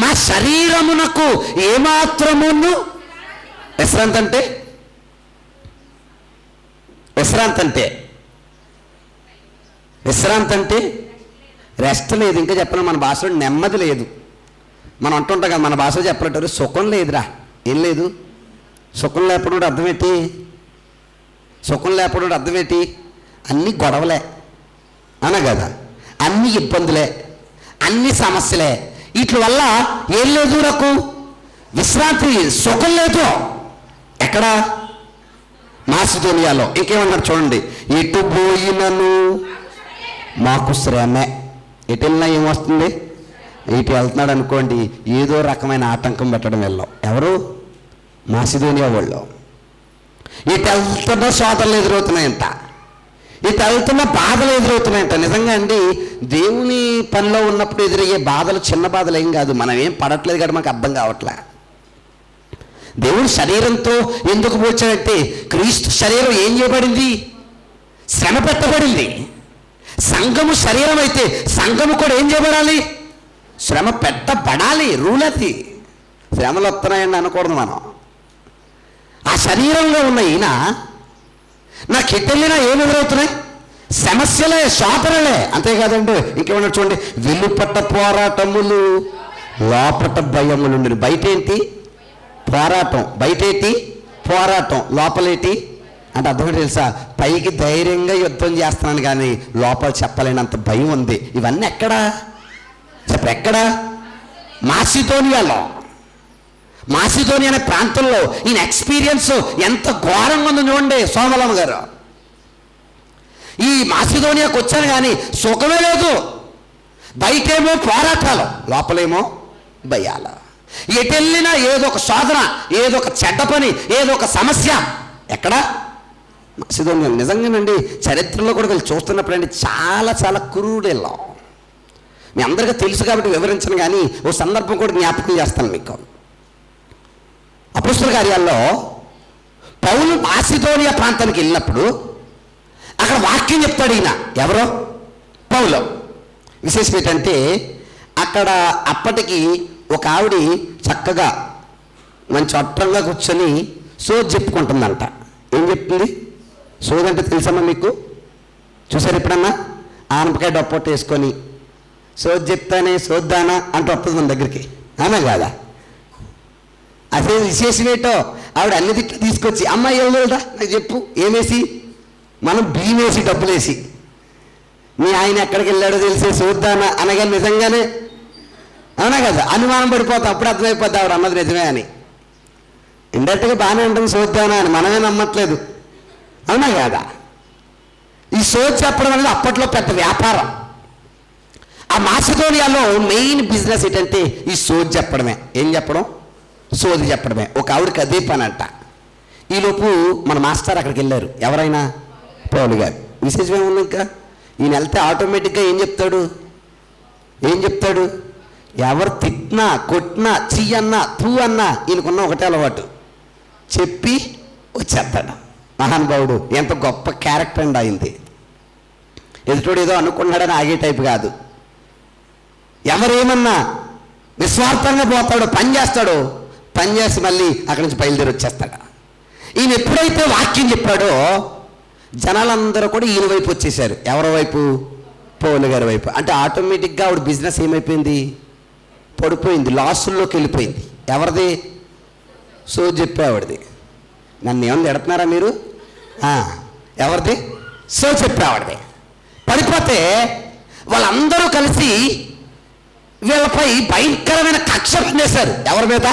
మా శరీరమునకు ఏమాత్రమును విశ్రాంతి అంటే రెస్ట్ లేదు. ఇంకా చెప్పాలి, మన భాషలో నెమ్మది లేదు. మనం అంటుంటాం కదా, మన భాషలో చెప్పాలంటారు సుఖం లేదురా. ఏం లేదు? సుఖం లేకపోవడం అర్థం ఏంటి? సుఖం లేకపోవడం అర్థం ఏంటి? అన్నీ గొడవలే అనా కదా, అన్ని ఇబ్బందులే, అన్ని సమస్యలే. వీటి వల్ల ఏం లేదు, నాకు విశ్రాంతి, సుఖం లేదు. ఎక్కడ? మాసిదోనియాలో. ఇంకేమన్నారు చూడండి. ఎటు పోయినను మాకు శ్రమే. ఎటు వెళ్ళినా ఏమొస్తుంది? ఇటు వెళ్తున్నాడు అనుకోండి, ఏదో రకమైన ఆటంకం పెట్టడం వెళ్ళాం. ఎవరు? మాసిదోనియా వాళ్ళు. ఇటు వెళ్తున్న శోధనలు ఎదురవుతున్నాయంట, ఇటు వెళ్తున్న బాధలు ఎదురవుతున్నాయంట. నిజంగా అండి, దేవుని పనిలో ఉన్నప్పుడు ఎదురయ్యే బాధలు చిన్న బాధలు ఏం కాదు. మనం ఏం పడట్లేదు కదా, మనకు అర్థం కావట్లే. దేవుడు శరీరంతో ఎందుకు పోల్చాడంటే, క్రీస్తు శరీరం ఏం చేయబడింది? శ్రమ పెట్టబడింది. సంఘము శరీరం అయితే సంఘము కూడా ఏం చేయబడాలి? శ్రమ పెట్టబడాలి. రూల్ అది. శ్రమలు వస్తున్నాయని అనకూడదు మనం. ఆ శరీరంలో ఉన్న ఈయన నాకు ఎట్టెళ్ళినా ఏమి ఎదురవుతున్నాయి? సమస్యలే, శోధనలే. అంతేకాదండి, ఇంకేమన్నా చూడండి. వెలుపట పోరాటములు, లోపట భయములు. బయట ఏంటి? పోరాటం. బయటేంటి? పోరాటం. లోపలేంటి అంటే అర్థం తెలుసా? పైకి ధైర్యంగా యుద్ధం చేస్తున్నాను కానీ లోపల చెప్పలేనంత భయం ఉంది. ఇవన్నీ ఎక్కడా? ఎక్కడా? మాసిదోనియాలో. మాసిదోనియా అనే ప్రాంతంలో ఈయన ఎక్స్పీరియన్స్ ఎంత ఘోరంగా ఉందో చూడండి. సోమలమ్మ గారు, ఈ మాసిదోనియాకు వచ్చాను కానీ సుఖమే లేదు. బయటేమో పోరాటాలు, లోపలేమో భయాలు. ఎటెళ్ళినా ఏదో ఒక శోధన, ఏదో ఒక చెడ్డ పని, ఏదో ఒక సమస్య. ఎక్కడ? మాసిదోనియా. నిజంగానండి, చరిత్రలో కూడా వీళ్ళు చూస్తున్నప్పుడు అండి చాలా చాలా కురుడెళ్ళాం. మీ అందరికీ తెలుసు కాబట్టి వివరించను కానీ ఓ సందర్భం కూడా జ్ఞాపకం చేస్తాను మీకు. అపొస్తలుల కార్యాల్లో పౌలు మాసిదోనియా ప్రాంతానికి వెళ్ళినప్పుడు అక్కడ వాక్యం చెప్తాడు. ఈయన ఎవరో పౌలు. విశేషం ఏంటంటే అక్కడ అప్పటికి ఒక ఆవిడ చక్కగా మంచి అట్టంగా కూర్చొని సోది చెప్పుకుంటుందంట. ఏం చెప్తుంది? సోది అంటే తెలుసమ్మా మీకు? చూసారు ఎప్పుడన్నా? ఆనపకాయ డొప్పొట్టు వేసుకొని సోది చెప్తానే సోద్దానా అంటూ వస్తుంది మన దగ్గరికి, అవునా కాదా? అదే విశేషం ఏంటో ఆవిడ అన్ని తిట్లు తీసుకొచ్చి, అమ్మాయి ఎవరుదా నాకు చెప్పు, ఏమేసి? మనం బియ్యం వేసి డబ్బులేసి, మీ ఆయన ఎక్కడికి వెళ్ళాడో తెలిసే సోద్దానా అనగా నిజంగానే, అవునా కదా? అనుమానం పడిపోతాం. అప్పుడు అర్థమైపోద్ది ఆవిడ అన్నది నిజమే అని. ఇండైరెక్ట్గా బాగానే ఉంటుంది సోద్దానా అని, మనమే నమ్మట్లేదు, అవునా కాదా? ఈ సోది చెప్పడం అనేది అప్పట్లో పెద్ద వ్యాపారం. ఆ మాసిదోనియాలో మెయిన్ బిజినెస్ ఏంటంటే ఈ సోది చెప్పడమే. ఏం చెప్పడం? సోది చెప్పడమే. ఒక ఆవిడకి అదే పని అంట. ఈలోపు మన మాస్టర్ అక్కడికి వెళ్ళారు. ఎవరైనా? పౌలు గారు. విశేషం ఏముంది? ఇంకా ఈయన వెళ్తే ఆటోమేటిక్గా ఏం చెప్తాడు? ఎవరు తిట్టినా కొట్టినా చెయ్యన్నా తూ అన్నా ఈయనకున్న ఒకటే అలవాటు, చెప్పి వచ్చేస్తాడు. మహానుభావుడు. ఎంత గొప్ప క్యారెక్టర్ అండి అయింది. ఎదుటోడు ఏదో అనుకున్నాడని ఆగే టైపు కాదు. ఎవరేమన్నా నిస్వార్థంగా పోతాడో, పని చేస్తాడో, పని చేసి మళ్ళీ అక్కడి నుంచి బయలుదేరి వచ్చేస్తాడు. ఈయన ఎప్పుడైతే వాక్యం చెప్పాడో జనాలందరూ కూడా ఈయన వైపు వచ్చేసారు. ఎవరి వైపు? పౌలు గారి వైపు. అంటే ఆటోమేటిక్గా ఆవిడ బిజినెస్ ఏమైపోయింది? పడిపోయింది, లాసుల్లోకి వెళ్ళిపోయింది. ఎవరిది? సోది చెప్పేవాడిది. నన్ను ఏమన్నా ఎడుతున్నారా మీరు? ఎవరిది? సోది చెప్పేవాడిది. పడిపోతే వాళ్ళందరూ కలిసి వీళ్ళపై భయంకరమైన కక్ష పన్నేశారు. ఎవరి మీద?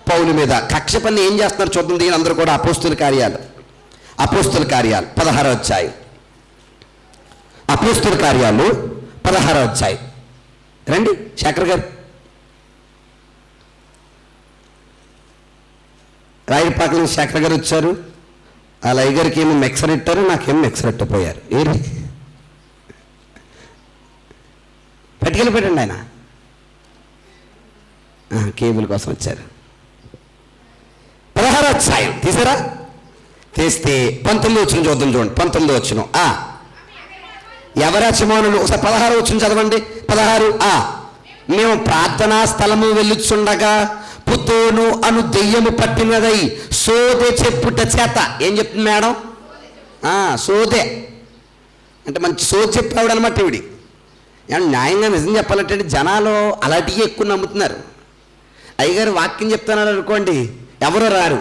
పౌలు మీద. కక్ష పన్ని ఏం చేస్తున్నారు చూద్దాం. దీని అందరూ కూడా అపోస్తలుల కార్యాలు 16వ అధ్యాయం. అపోస్తలుల కార్యాలు 16వ అధ్యాయం. రండి శేఖర్ గారు. రాయపాకల శేఖర్ గారు వచ్చారు. ఆ లై గారికి ఏమో మిక్సర్ ఇట్టారు, నాకేమో మిక్సర్ ఇట్టపోయారు. ఏరి పట్టుకెళ్ళి పెట్టండి. ఆయన కేబుల్ కోసం వచ్చారు. 16వ అధ్యాయం తీసారా? తీస్తే 19 వచ్చిన చూద్దాం. చూడండి 19 వచ్చిన. ఎవరి యజమానులు? ఒకసారి 16 వచ్చిన చదవండి. 16. మేము ప్రార్థనా స్థలము వెళ్ళుచుండగా పుతోను అను దెయ్యము పట్టినదై సోదే చెప్పుట చేత. ఏం చెప్తుంది మేడం? సోదే అంటే మంచి సోది చెప్పాడు అనమాట ఇవిడి. న్యాయంగా నిజం చెప్పాలంటే జనాలు అలాంటివి ఎక్కువ నమ్ముతున్నారు. అయ్యగారు వాక్యం చెప్తున్నారు అనుకోండి, ఎవరో రారు.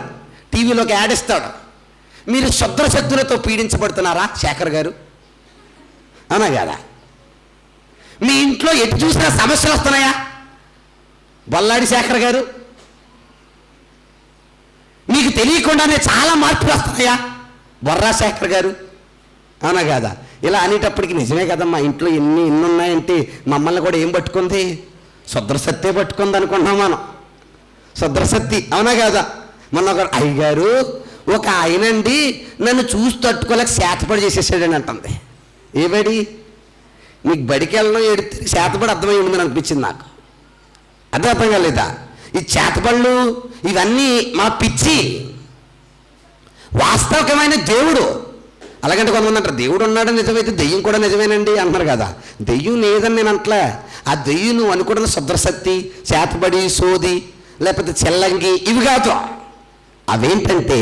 టీవీలోకి యాడ్ ఇస్తాడు. మీరు శుద్ర శక్తులతో పీడించబడుతున్నారా శేఖర్ గారు? అవునా కదా? మీ ఇంట్లో ఎటు చూసినా సమస్యలు వస్తున్నాయా బొల్లాడి శేఖర్ గారు? మీకు తెలియకుండానే చాలా మార్పులు వస్తున్నాయా బొర్రా శేఖర్ గారు? అవునా కదా? ఇలా అనేటప్పటికి నిజమే కదమ్మా, ఇంట్లో ఎన్ని ఉన్నాయంటే మమ్మల్ని కూడా ఏం పట్టుకుంది? శుద్రశక్తే పట్టుకుంది అనుకుంటున్నాం మనం. శుద్రశక్తి, అవునా కదా? మొన్న ఒక అయ్యగారు, ఒక ఆయనండి నన్ను చూసి తట్టుకోలేక శాతపడి చేసేసాడని అంటుంది. ఏ బడి? నీకు బడికి వెళ్ళడం ఎడితే శాతపడి అర్థమై ఉందని అనిపించింది నాకు. అర్థం కాలేదా? ఈ చేతబళ్ళు ఇవన్నీ మా పిచ్చి. వాస్తవికమైన దేవుడు. అలాగంటే కొంతమంది అంటారు దేవుడు ఉన్నాడు నిజమైతే దెయ్యం కూడా నిజమేనండి అంటున్నారు కదా. దెయ్యం లేదని నేను అంటలే. ఆ దెయ్యం నువ్వు అనుకుంటున్న శుద్రశక్తి, చేతబడి, సోది, లేకపోతే చెల్లంగి ఇవి కాదు. అవేంటంటే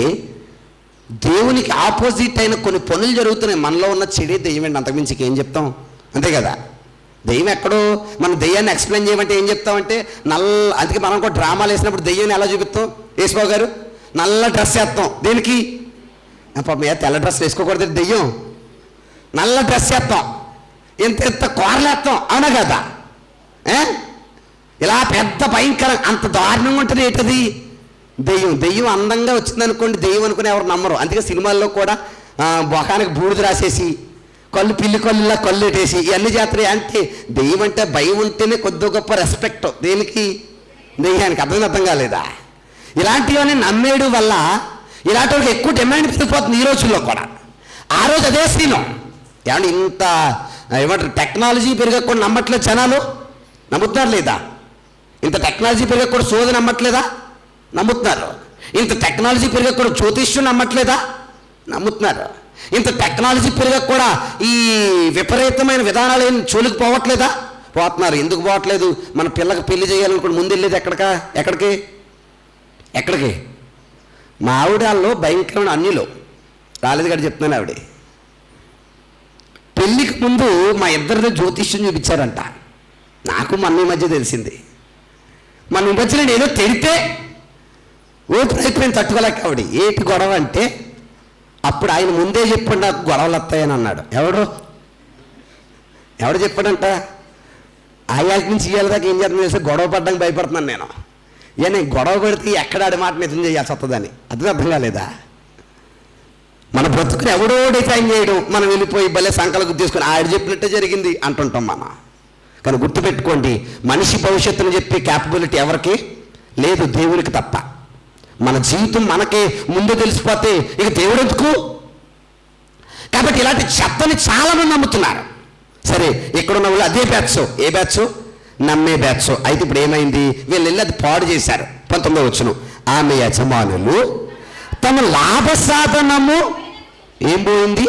దేవునికి ఆపోజిట్ అయిన కొన్ని పనులు జరుగుతున్నాయి. మనలో ఉన్న చెడే దెయ్యమేంటి, అంతకుమించి ఏం చెప్తాం? అంతే కదా? దెయ్యం ఎక్కడో. మనం దెయ్యాన్ని ఎక్స్ప్లెయిన్ చేయమంటే ఏం చెప్తామంటే అందుకే మనం కూడా డ్రామాలు వేసినప్పుడు దెయ్యాన్ని ఎలా చూపిస్తాం? యేసుబాబు గారు నల్ల డ్రెస్ వేస్తాం. దేనికి? పాపం తెల్ల డ్రెస్ వేసుకోకూడదు, దెయ్యం. నల్ల డ్రెస్ వేస్తాం, ఎంత కూరలేస్తాం, అవునా కదా? ఇలా పెద్ద భయంకరం, అంత దారుణంగా ఉంటుంది. ఏంటది? దెయ్యం. దెయ్యం అందంగా వచ్చిందనుకోండి, దెయ్యం అనుకుని ఎవరు నమ్మరు. అందుకే సినిమాల్లో కూడా మొఖానికి బూడిద రాసేసి కళ్ళు పిల్లి కళ్ళులా కళ్ళు పెట్టేసి ఇవన్నీ చేస్తాయి. అంటే దెయ్యం అంటే భయం ఉంటేనే కొద్ది గొప్ప రెస్పెక్ట్. దేనికి? దెయ్యానికి. అర్థం కాలేదా? ఇలాంటివన్నీ నమ్మేయడం వల్ల ఇలాంటి వాళ్ళకి ఎక్కువ డిమాండ్ పెరిగిపోతుంది ఈ రోజుల్లో కూడా. ఆ రోజు అదే సీను. ఏమంటే ఇంత ఏమంటారు టెక్నాలజీ పెరగకుండా నమ్మట్లేదు జనాలు. నమ్ముతున్నారు లేదా? ఇంత టెక్నాలజీ పెరగకుండా సోది నమ్మట్లేదా? నమ్ముతున్నారు. ఇంత టెక్నాలజీ పెరిగా కూడా జ్యోతిష్యం నమ్మట్లేదా? నమ్ముతున్నారు. ఇంత టెక్నాలజీ పెరిగా కూడా ఈ విపరీతమైన విధానాలు ఏం చోలికి పోవట్లేదా? పోతున్నారు. ఎందుకు పోవట్లేదు? మన పిల్లకి పెళ్లి చేయాలనుకోండి, ముందు వెళ్ళేది ఎక్కడికి? మా ఆవిడాల్లో భయంకరమైన అన్నిలో రాలేదు కదా చెప్తున్నాను. ఆవిడ పెళ్ళికి ముందు మా ఇద్దరితో జ్యోతిష్యం చూపించారంట. నాకు మన మధ్య తెలిసింది. మన మధ్యలో నేను తిడితే ఓపెన్ అయిపోయింది, తట్టుకోలేక ఆవిడ. ఏంటి గొడవ అంటే, అప్పుడు ఆయన ముందే చెప్పాడు నాకు గొడవలు వస్తాయని అన్నాడు. ఎవడు చెప్పాడంట? ఆయాల నుంచి ఇయ్యాల దాకా ఏం చేస్తుంది తెలిసి గొడవ పడ్డానికి భయపడుతున్నాను నేను. నేను గొడవ పడితే ఎక్కడ ఆడి మాట నిజం చేయాల్సి వస్తుందని. అర్థం కాలేదా? మన బ్రతుకుని ఎవడో డిఫైన్ చేయడం, మనం వెళ్ళిపోయి భలే సంకలకు తీసుకొని ఆడు చెప్పినట్టే జరిగింది అంటుంటాం మనం. కానీ గుర్తుపెట్టుకోండి, మనిషి భవిష్యత్తును చెప్పే క్యాపబిలిటీ ఎవరికి లేదు, దేవునికి తప్ప. మన జీవితం మనకే ముందు తెలిసిపోతే ఇక దేవుడు ఎందుకు? కాబట్టి ఇలాంటి చెత్తని చాలామంది నమ్ముతున్నారు. సరే, ఇక్కడున్న వాళ్ళు అదే బ్యాచ్. ఏ బ్యాచ్? నమ్మే బ్యాచ్. అయితే ఇప్పుడు ఏమైంది? వీళ్ళు వెళ్ళి అది పాడు చేశారు. 19వ వచనం, ఆమె యజమానులు తమ లాభ సాధనము ఏం పోయింది?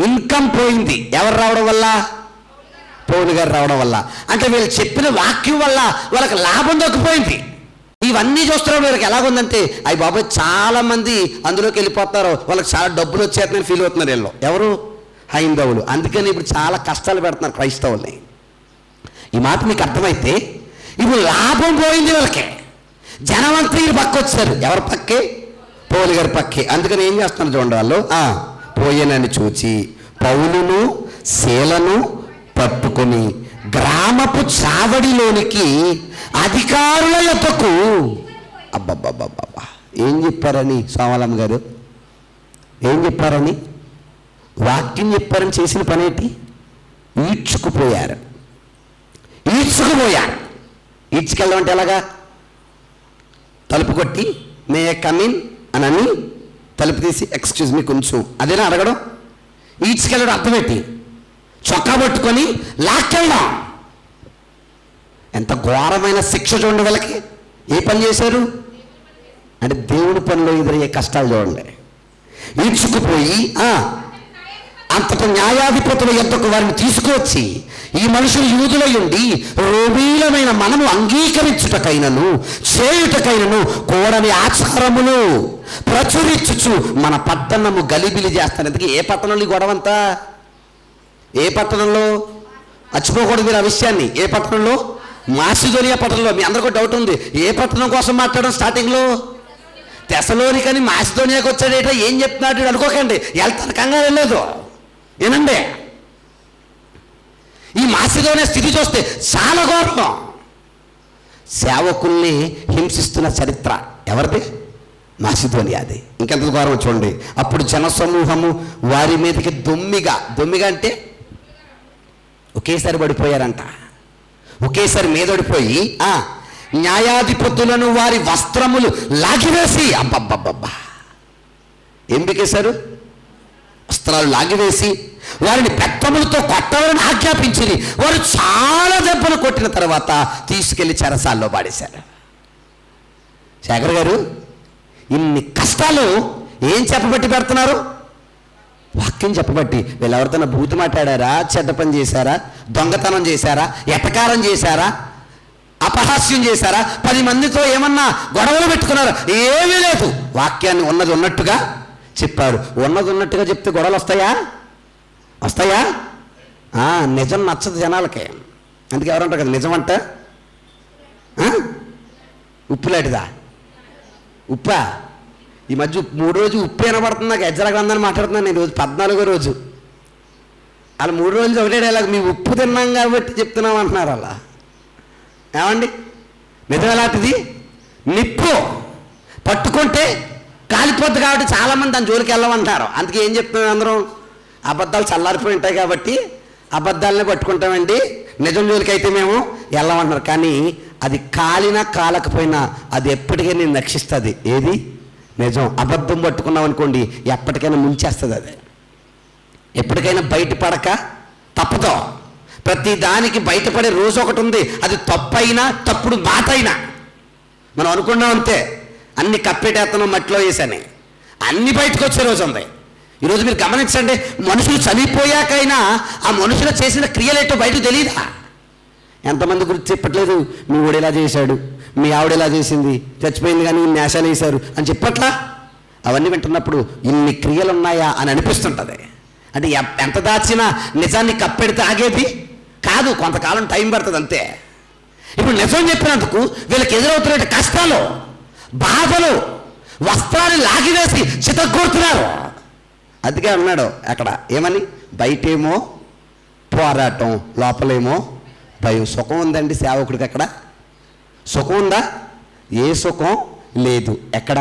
ఇన్కమ్ పోయింది. ఎవరు రావడం వల్ల? పౌలు గారు రావడం వల్ల. అంటే వీళ్ళు చెప్పిన వాక్యం వల్ల వాళ్ళకి లాభం దొరికిపోయింది. ఇవన్నీ చూస్తున్నారు. వీళ్ళకి ఎలాగుందంటే, అయ్యి బాబాయ్ చాలామంది అందులోకి వెళ్ళిపోతారు, వాళ్ళకి చాలా డబ్బులు వచ్చేస్తున్నాయని ఫీల్ అవుతున్నారు వీళ్ళు. ఎవరు? హైందవులు. అందుకని ఇప్పుడు చాలా కష్టాలు పెడుతున్నారు క్రైస్తవుల్ని. ఈ మాట మీకు అర్థమైతే ఇప్పుడు లాభం పోయింది వీళ్ళకి. జనమంతా వీళ్ళు పక్క వచ్చారు. ఎవరి పక్కే? పౌలు గారి పక్కే. అందుకని ఏం చేస్తున్నారు చూడండి వాళ్ళు. పోయేనని చూచి పౌలును శీలను పట్టుకొని గ్రామపు చావడిలోనికి అధికారుల యొద్దకు. అబ్బబ్బబ్బబ్బా, ఏం చెప్పారని సోమలమ్మ గారు? ఏం చెప్పారని? వాక్యం చెప్పారని చేసిన పని ఏంటి? ఈడ్చుకుపోయారు. ఈడ్చుకెళ్ళడం అంటే ఎలాగా? తలుపు కొట్టి మే కమిన్ అని తలుపు తీసి ఎక్స్క్యూజ్ మీ కొంచెం, అదేనా అడగడం? ఈడ్చుకెళ్ళడం అర్థం ఏంటి? చొక్కా పట్టుకొని లాక్కెళ్ళడం. ఎంత ఘోరమైన శిక్ష చూడండి వాళ్ళకి. ఏ పని చేశారు అంటే దేవుని పనిలో ఎదురయ్యే కష్టాలు చూడండి. ఈడ్చుకుపోయి అంతటి న్యాయాధిపతుల యొద్దకు వారిని తీసుకువచ్చి, ఈ మనుషులు యూదులై ఉండి రోమీయులమైన మనము అంగీకరించుటకైనను చేయుటకైనను కూడని ఆచారములు ప్రచురించుచు మన పట్టణము గలిబిలి చేస్తాను. ఎందుకు? ఏ పట్టణంలో గొడవంతా? ఏ పట్టణంలో? మర్చిపోకూడదు మీరు ఆ విషయాన్ని. ఏ పట్టణంలో? మాసిదోనియా పట్టణంలో. మీ అందరికీ డౌట్ ఉంది, ఏ పట్టణం కోసం మాట్లాడడం స్టార్టింగ్లో? తెసలోనికని మాసిదోనియాకి వచ్చాడేట, ఏం చెప్తున్నాడు అనుకోకండి. వెళ్తాను, కంగారు వెళ్ళలేదు. ఏనండి, ఈ మాసిదోనియా స్థితి చూస్తే చాలా ఘోరం. సేవకుల్ని హింసిస్తున్న చరిత్ర ఎవరిది? మాసిదోనియాది. ఇంకెంత ఘోరం చూడండి. అప్పుడు జనసమూహము వారి మీదకి దొమ్మిగా అంటే ఒకేసారి పడిపోయారంట. ఒకేసారి మీదడిపోయి న్యాయాధిపతులను వారి వస్త్రములు లాగివేసి, అబ్బబ్బబ్బబ్బా, ఏం బికేశారు? వస్త్రాలు లాగివేసి వారిని బెత్తములతో కొట్టాలని ఆజ్ఞాపించింది. వారు చాలా దెబ్బలు కొట్టిన తర్వాత తీసుకెళ్లి చెరసాల్లో పాడేశారు. శేఖర్ గారు, ఇన్ని కష్టాలు ఏం చెప్పబట్టి పెడుతున్నారు? వాక్యం చెప్పబట్టి. వీళ్ళు ఎవరితోనా బూతు మాట్లాడారా? చెడ్డ పని చేశారా? దొంగతనం చేశారా? ఎటకారం చేశారా? అపహాస్యం చేశారా? 10 మందితో ఏమన్నా గొడవలు పెట్టుకున్నారా? ఏమీ లేదు. వాక్యాన్ని ఉన్నది ఉన్నట్టుగా చెప్పారు. ఉన్నది ఉన్నట్టుగా చెప్తే గొడవలు వస్తాయా? నిజం నచ్చదు జనాలకి. అందుకే ఎవరంటారు కదా, నిజం అంట ఉప్పులాంటిదా? ఉప్పా? ఈ మధ్య 3 రోజు ఉప్పు వినబడుతుంది నాకు. ఎజ్రా గ్రంథాన్ని మాట్లాడుతున్నాను నేను. రోజు 14వ రోజు. అలా 3 రోజులు ఒకటే డైలాగ్, మీ ఉప్పు తిన్నాం కాబట్టి చెప్తున్నాం అంటున్నారు. అలా ఏమండి? నిజం ఎలాంటిది? నిప్పు పట్టుకుంటే కాలిపోద్దు కాబట్టి చాలామంది దాని జోలికి వెళ్ళమంటారు. అందుకే ఏం చెప్తున్నాం అందరం? అబద్ధాలు చల్లారిపోయి ఉంటాయి కాబట్టి అబద్ధాలనే పట్టుకుంటామండి, నిజం జోలికి అయితే మేము వెళ్ళమంటున్నారు. కానీ అది కాలినా కాలకపోయినా అది ఎప్పటికైనా నేను రక్షిస్తుంది. ఏది? నిజం. అబద్ధం పట్టుకున్నాం అనుకోండి, ఎప్పటికైనా ముంచేస్తుంది. అది ఎప్పటికైనా బయటపడక తప్పదు. ప్రతి దానికి బయటపడే రోజు ఒకటి ఉంది. అది తప్పైనా తప్పుడు మాట అయినా మనం అనుకున్నాం అంతే. అన్ని కప్పెట్టేత్తనం మట్టిలో వేసాను, అన్ని బయటకు వచ్చే రోజు ఉంది. ఈరోజు మీరు గమనించండి, మనుషులు చనిపోయాకైనా ఆ మనుషులు చేసిన క్రియలేటో బయటకు తెలియదా? ఎంతమంది గురించి చెప్పట్లేదు, మీ వాడు ఇలా చేశాడు, మీ ఆవిడ ఇలా చేసింది, చచ్చిపోయింది కానీ నేషాలు వేశారు అని చెప్పట్లా? అవన్నీ వింటున్నప్పుడు ఇన్ని క్రియలు ఉన్నాయా అని అనిపిస్తుంటుంది. అంటే ఎంత దాచినా నిజాన్ని కప్పెడితే ఆగేది కాదు, కొంతకాలం టైం పడుతుంది అంతే. ఇప్పుడు నిజం చెప్పినందుకు వీళ్ళకి ఎదురవుతున్న కష్టాలు, బాధలు, వస్త్రాన్ని లాగివేసి చితగ్గొడుతున్నారు. అందుకే అన్నాడు అక్కడ ఏమని, బయటేమో పోరాటం, లోపలేమో భయం. సుఖం ఉందండి సేవకుడికి? అక్కడ సుఖం ఉందా? ఏ సుఖం లేదు. ఎక్కడ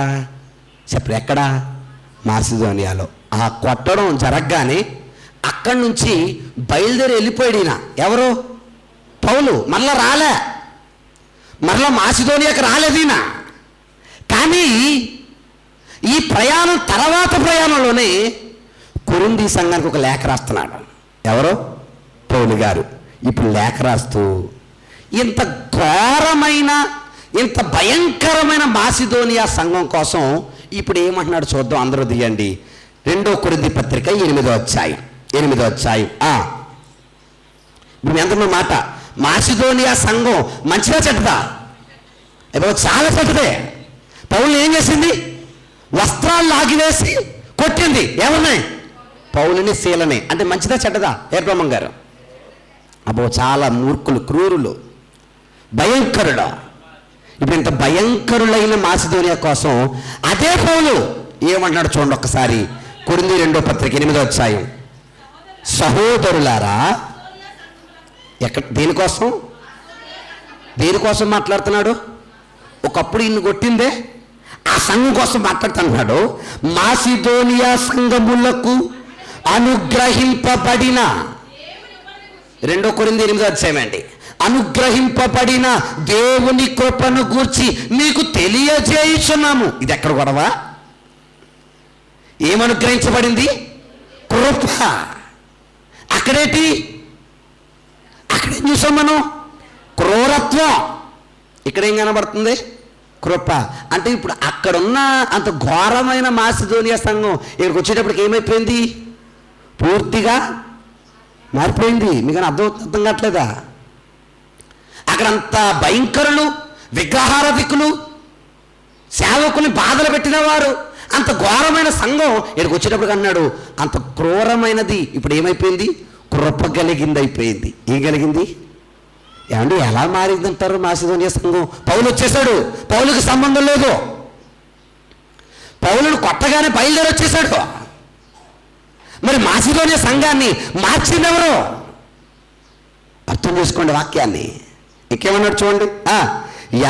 చెప్పరు? ఎక్కడ? మాసిదోనియాలో. ఆ కొట్టడం జరగగానే అక్కడి నుంచి బయలుదేరి వెళ్ళిపోయాడు ఈయన. ఎవరు? పౌలు. మరలా రాలే, మరలా మాసిదోనియాకి రాలేదు ఈయన. కానీ ఈ ప్రయాణం తర్వాత ప్రయాణంలోనే కొరింథీ సంఘానికి ఒక లేఖ రాస్తున్నాడు. ఎవరో? పౌలు గారు. ఇప్పుడు లేఖ రాస్తూ ఇంత ఘోరమైన, ఇంత భయంకరమైన మాసిదోనియా సంఘం కోసం ఇప్పుడు ఏమంటున్నాడు చూద్దాం. అందరూ తీయండి. 2 కొరింథీ పత్రిక 8వ అధ్యాయం. ఇప్పుడు ఎంత మాట, మాసిదోనియా సంఘం మంచిగా చెడ్డదా? చాలా చెడ్డదే. పౌలు ఏం చేసింది? వస్త్రాలు లాగివేసి కొట్టింది. ఏమన్నాయి? పౌలుని, శీలని. అంటే మంచిదా చెడ్డదా ఏర్బ్రహ్మం గారు? చాలా మూర్ఖులు, క్రూరులు, భయంకరులు. ఇప్పుడు ఇంత భయంకరులైన మాసిదోనియా కోసం అదే పౌలు ఏమంటున్నాడు చూడండి ఒక్కసారి. కొరింథీ 2వ పత్రిక 8వ అధ్యాయం. సహోదరులారా, దేనికోసం మాట్లాడుతున్నాడు? ఒకప్పుడు ఇన్ని కొట్టిందే ఆ సంఘం కోసం మాట్లాడుతున్నాడు. మాసిదోనియా సంఘములకు అనుగ్రహింపబడిన 2 కొరింథీ 8వ అధ్యాయం అండి. అనుగ్రహింపబడిన దేవుని కృపను గూర్చి మీకు తెలియజేయుచున్నాము. ఇది ఎక్కడ గొడవ? ఏమనుగ్రహించబడింది? కృప. అక్కడేం చూసాం మనం? క్రూరత్వం. ఇక్కడేం కనబడుతుంది? కృప. అంటే ఇప్పుడు అక్కడున్న అంత ఘోరమైన మాసిదోనియా సంఘం ఇక్కడికి వచ్చేటప్పటికి ఏమైపోయింది? పూర్తిగా మారిపోయింది. మీకు అర్థం కావట్లేదా? అక్కడంత భయంకరులు, విగ్రహారాధికులు, సేవకుని బాధలు పెట్టిన వారు, అంత ఘోరమైన సంఘం ఇక్కడికి వచ్చేటప్పుడు అన్నాడు అంత క్రూరమైనది ఇప్పుడు ఏమైపోయింది? కృప కలిగింది అయిపోయింది. ఏం కలిగింది? ఏమండి ఎలా మారిందంటారు మాసిదోనియా సంఘం? పౌలు వచ్చేసాడు, పౌలుకి సంబంధం లేదు. పౌలును కొట్టగానే బయలుదేరి వచ్చేసాడు. మరి మాసిదోనియా సంఘాన్ని మార్చింది ఎవరు? అర్థం చేసుకోండి వాక్యాన్ని. ఇంకేమన్నాడు చూడండి.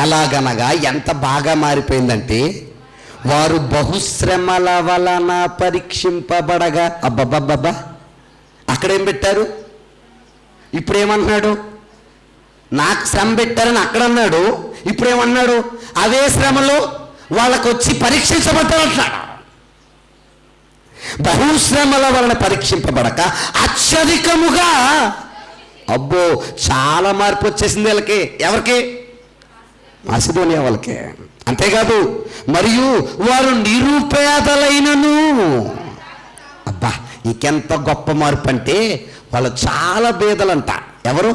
ఎలాగనగా ఎంత బాగా మారిపోయిందంటే, వారు బహుశ్రమల వలన పరీక్షింపబడగా. అబ్బబ్బబ్బబ్బా, అక్కడేం పెట్టారు? ఇప్పుడేమంటున్నాడు? నాకు శ్రమ పెట్టారని అక్కడ అన్నాడు. ఇప్పుడేమన్నాడు? అవే శ్రమలు వాళ్ళకు వచ్చి పరీక్షించబడ్డారంటున్నాడు. బహుశ్రమల వలన పరీక్షింపబడక అత్యధికముగా. అబ్బో, చాలా మార్పు వచ్చేసింది వీళ్ళకి. ఎవరికి? మాసిదోనియా వాళ్ళకే. అంతేకాదు, మరియు వారు నిరుపేదలైనను. అబ్బా, ఇంకెంత గొప్ప మార్పు అంటే వాళ్ళు చాలా బేదలంట. ఎవరు?